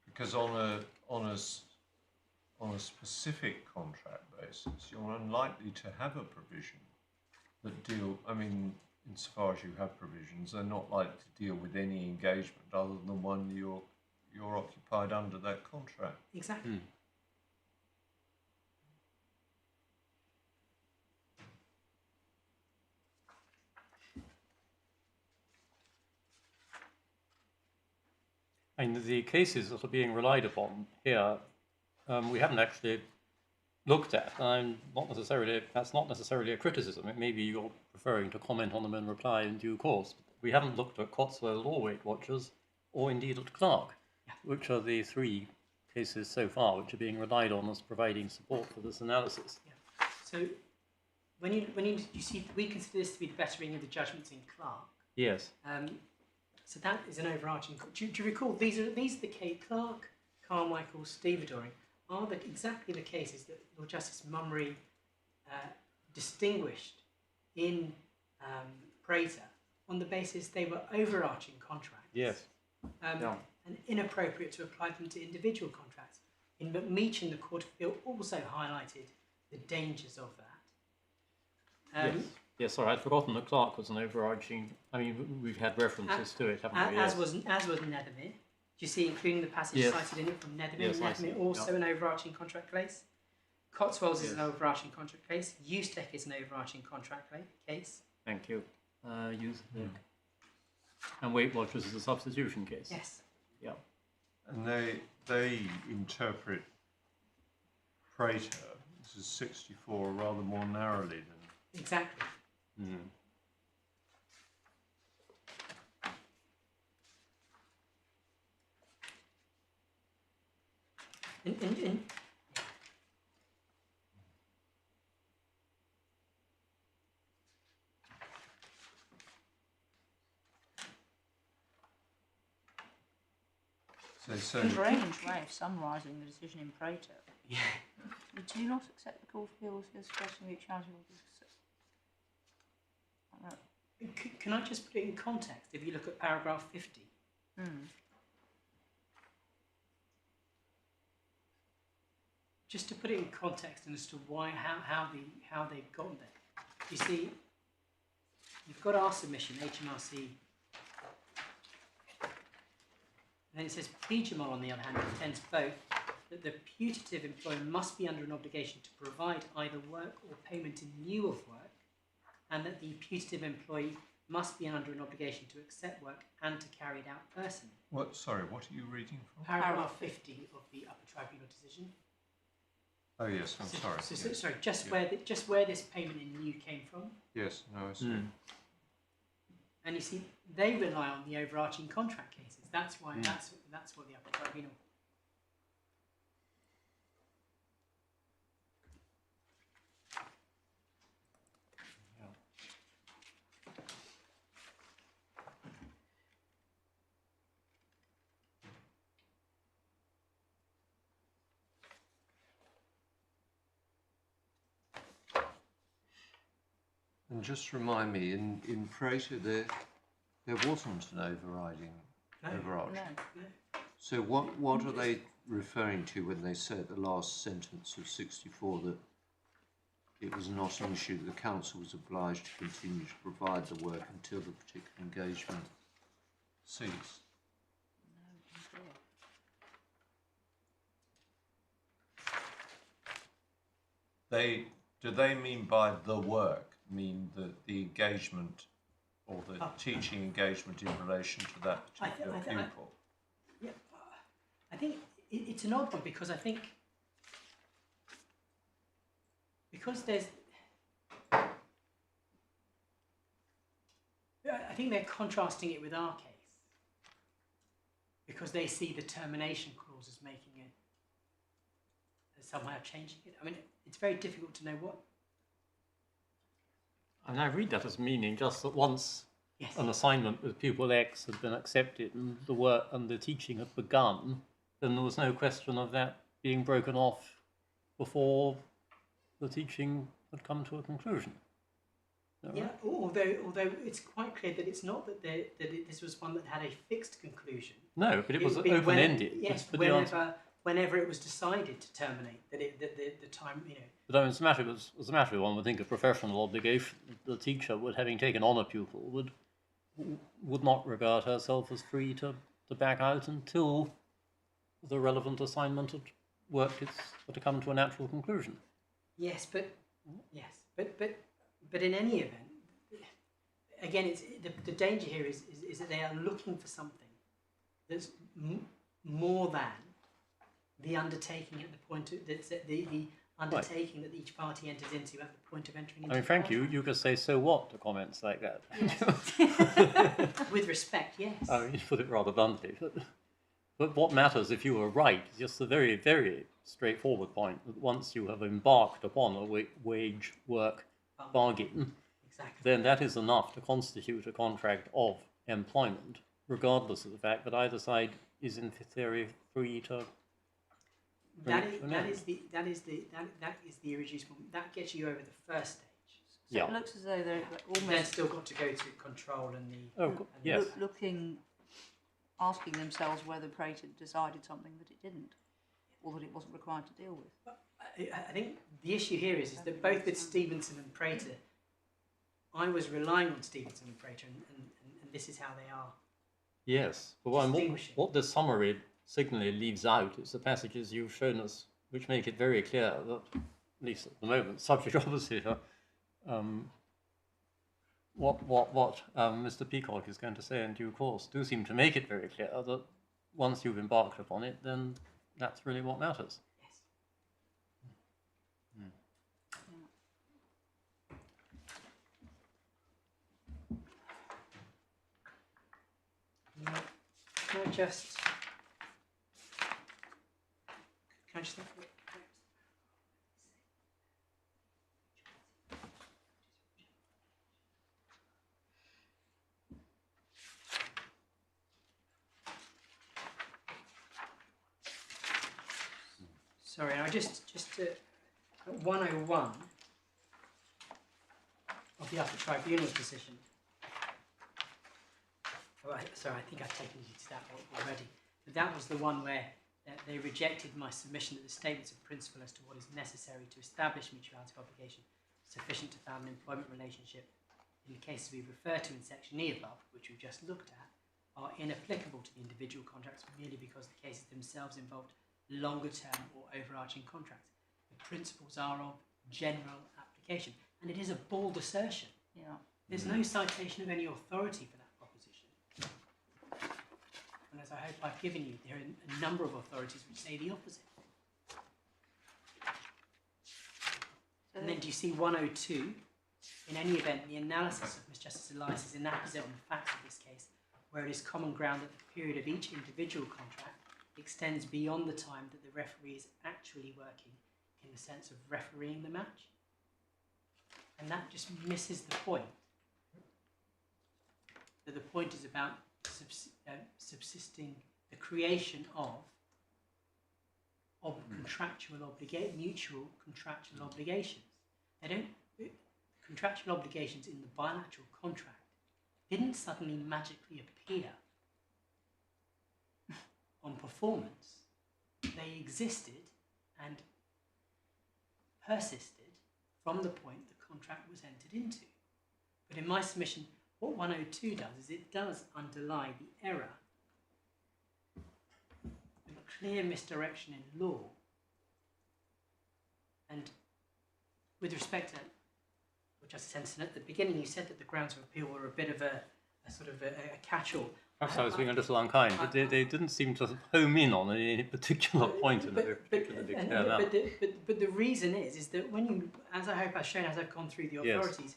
Because on a specific contract basis, you're unlikely to have a provision that deal. I mean, insofar as you have provisions, they're not likely to deal with any engagement other than one you're occupied under that contract. Exactly. Mm. And the cases that are being relied upon here, we haven't actually looked at. That's not necessarily a criticism. It may be you're preferring to comment on them in reply in due course. We haven't looked at Cotswold or Weight Watchers, or indeed at Clark, which are the three cases so far which are being relied on as providing support for this analysis. Yeah. So when you see, we consider this to be the bettering of the judgments in Clark. Yes. So that is an overarching. Do you recall these are the case Clark, Carmichael, Stevedoring are exactly the cases that Lord Justice Mummery distinguished in Prater on the basis they were overarching contracts. Yes. And inappropriate to apply them to individual contracts. In McMeechan, the Court of Appeal also highlighted the dangers of that. Yes. Yes, sorry, I'd forgotten that Clark was an overarching. I mean, we've had references to it, haven't we? As was Nethermere. Do you see, including the passage cited in it from Nethermere? Yes, Nethermere also an overarching contract case. Cotswolds is an overarching contract case. Eustech is an overarching contract case. Thank you. And Weight Watchers is a substitution case. Yes. Yeah. And they interpret Prater, this is 64, rather more narrowly than. Exactly. Mm. And So a strange way of summarising the decision in Prater. yeah. We do not accept the Court of Appeal's discussion of mutuality. Can I just put it in context? If you look at paragraph 50, just to put it in context and as to why, how they've gotten there. You see, you've got our submission, HMRC, and then it says PGMOL on the other hand intends both that the putative employer must be under an obligation to provide either work or payment in lieu of work, and that the putative employee must be under an obligation to accept work and to carry it out personally. what? Sorry, what are you reading from? Paragraph 50 of the Upper Tribunal decision. Oh yes, I'm sorry. Sorry, just where this payment in lieu came from. Yes, no, I see. Mm. And you see, they rely on the overarching contract cases. That's why that's what the Upper Tribunal. And just remind me, in Prater there wasn't an overarching. No. So what are they referring to when they say at the last sentence of 64 that it was not an issue that the council was obliged to continue to provide the work until the particular engagement ceased? Do they mean by the work mean the engagement or the teaching engagement in relation to that particular pupil? Yeah, I think it's an odd one because I think they're contrasting it with our case because they see the termination clause as making it some way of changing it. I mean, it's very difficult to know what. And I read that as meaning just that once Yes. an assignment with pupil X had been accepted and the work and the teaching had begun, then there was no question of that being broken off before the teaching had come to a conclusion. Is that Yeah, right? although it's quite clear that it's not that this was one that had a fixed conclusion. No, but it was would be open-ended. Yes, But the answer- whenever it was decided to terminate, that the time, you know. But I mean, as a matter, one would think a professional obligation. The teacher, having taken on a pupil, would not regard herself as free to back out until the relevant assignment had to come to a natural conclusion. Yes, but in any event, again, it's the danger here is that they are looking for something that's more than the undertaking at the point of, that's the undertaking that each party enters into at the point of entering into. I mean, Frank, you could say "so what" to comments like that. Yes. With respect, yes. I mean, you put it rather bluntly. But what matters if you are right is just the very, very straightforward point that once you have embarked upon a wage work bargain, Exactly. then that is enough to constitute a contract of employment, regardless of the fact that either side is in theory free to. That is the irreducible. That gets you over the first stage. So it looks as though they're Then almost still got to go to control and the. Yes. asking themselves whether Prater decided something that it didn't, or that it wasn't required to deal with. I think the issue here is that both with Stevenson and Prater, I was relying on Stevenson and Prater, and this is how they are. Yes, but what this summary signally leaves out is the passages you've shown us, which make it very clear that, at least at the moment, subject obviously to what Mr. Peacock is going to say in due course, do seem to make it very clear that once you've embarked upon it, then that's really what matters. Yes. Can I just think? Sorry, I just 101 of the Upper Tribunal's decision. Oh, sorry, I think I've taken you to that already. But that was the one where they rejected my submission that the statements of principle as to what is necessary to establish mutuality of obligation sufficient to found an employment relationship in the cases we refer to in section E above, which we've just looked at, are inapplicable to the individual contracts merely because the cases themselves involved longer term or overarching contracts. The principles are of general application, and it is a bald assertion. Yeah. There's no citation of any authority for that proposition. And as I hope I've given you, there are a number of authorities which say the opposite. And then do you see 102? In any event, the analysis of Miss Justice Elias is inapposite on the facts of this case, where it is common ground that the period of each individual contract extends beyond the time that the referee is actually working in the sense of refereeing the match. And that just misses the point. That the point is about subsisting the creation of mutual contractual obligations. Contractual obligations in the bilateral contract didn't suddenly magically appear on performance. They existed and persisted from the point the contract was entered into. But in my submission, what 102 does is it does underlie the error, the clear misdirection in law. And with respect to Justice Henderson, at the beginning you said that the grounds of appeal were a bit of a sort of a catch-all. Perhaps I was being a little unkind, but they didn't seem to home in on any particular point in a particularly clear manner. But the reason is that when you, as I hope I've shown as I've gone through the authorities,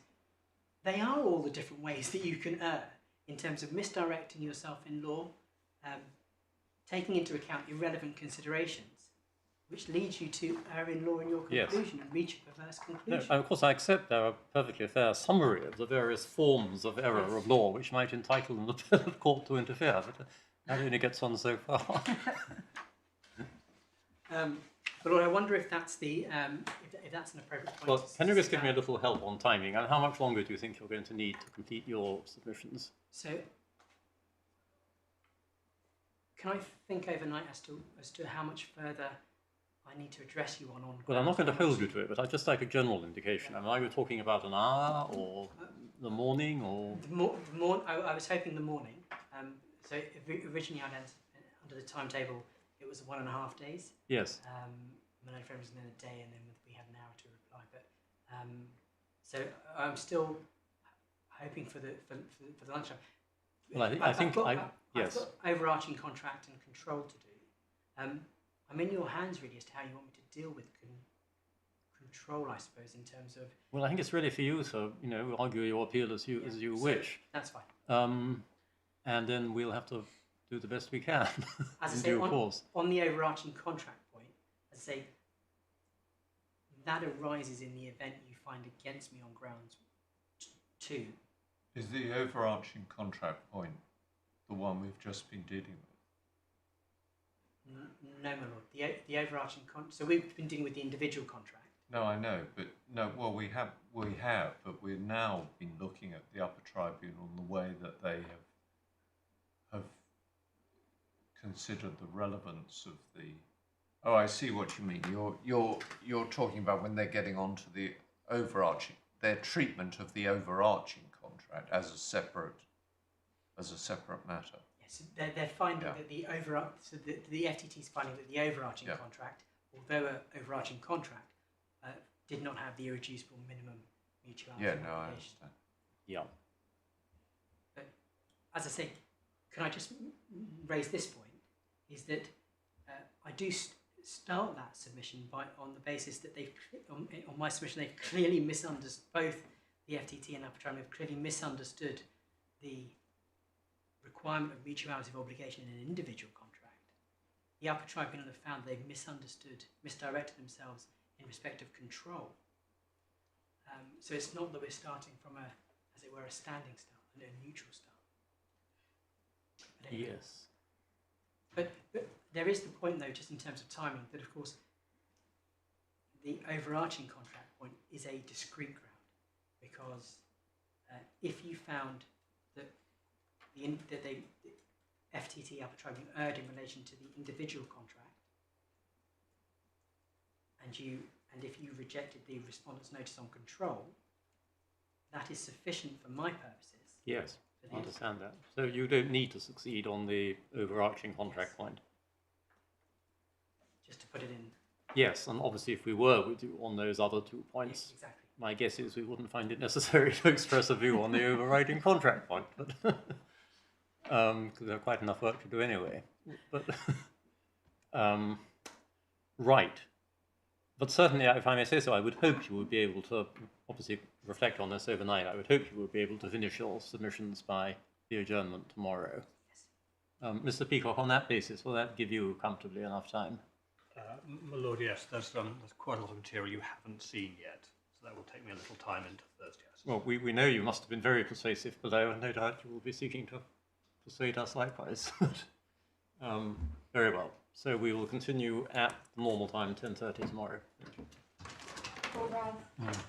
they are all the different ways that you can err in terms of misdirecting yourself in law, taking into account irrelevant considerations, which leads you to err in law in your Yes. conclusion and reach a perverse No, conclusion. of course, I accept there are perfectly fair summary of the various forms of error of law which might entitle an appellate court to interfere, but that only gets on so far. But Lord, I wonder if that's the if that's an appropriate point. Well, can you just give me a little help on timing, and how much longer do you think you're going to need to complete your submissions? So, can I think overnight as to how much further I need to address you on? Well, I'm not going to hold you to it, but I'd just like a general indication. I mean, are you talking about an hour, or the morning, or? I was hoping the morning. So originally I'd under the timetable it was 1.5 days. Yes. My note frame was in a day, and then we had an hour to reply. But so I'm still hoping for the lunchtime. Well, I've got yes. overarching contract and control to do. I'm in your hands really as to how you want me to deal with control, I suppose, in terms of. Well, I think it's really for you to, argue your appeal as you wish. That's fine. And then we'll have to do the best we can. As I in say, due course. on the overarching contract point, as I say, that arises in the event you find against me on grounds 2. Is the overarching contract point the one we've just been dealing with? No, my lord. The overarching so we've been dealing with the individual contract. No, I know, but no. Well, we have, but we've now been looking at the Upper Tribunal and the way that they have considered the relevance of the. Oh, I see what you mean. You're talking about when they're getting onto the overarching, their treatment of the overarching contract as a separate matter. Yes, they're finding that the FTT's finding that the overarching contract, although an overarching contract, did not have the irreducible minimum mutuality. Yeah, no, I understand. Yeah. But as I say, can I just raise this point? Is that I do start that submission on the basis that on my submission they've clearly misunderstood, both the FTT and Upper Tribunal have clearly misunderstood the requirement of mutuality of obligation in an individual contract. The Upper Tribunal have found they've misdirected themselves in respect of control. So it's not that we're starting from as it were, a standing start, a neutral start. But anyway. Yes. But there is the point, though, just in terms of timing, that of course the overarching contract point is a discrete ground, because if you found that the FTT Upper Tribunal erred in relation to the individual contract, and if you rejected the respondent's notice on control, that is sufficient for my purposes. Yes, I understand that. So you don't need to succeed on the overarching contract point. Just to put it in. Yes, and obviously if we were with you on those other 2 points, Yes, exactly. my guess is we wouldn't find it necessary to express a view on the overriding contract point, but because we have quite enough work to do anyway. But right. But certainly, if I may say so, I would hope you would be able to, obviously, reflect on this overnight. I would hope you would be able to finish your submissions by the adjournment tomorrow. Yes. Mr. Peacock, on that basis, will that give you comfortably enough time? My lord, yes, there's quite a lot of material you haven't seen yet, so that will take me a little time into Thursday. Well, we know you must have been very persuasive below, and no doubt you will be seeking to persuade us likewise. Very well. So we will continue at the normal time, 10:30 tomorrow. Well, Ralph,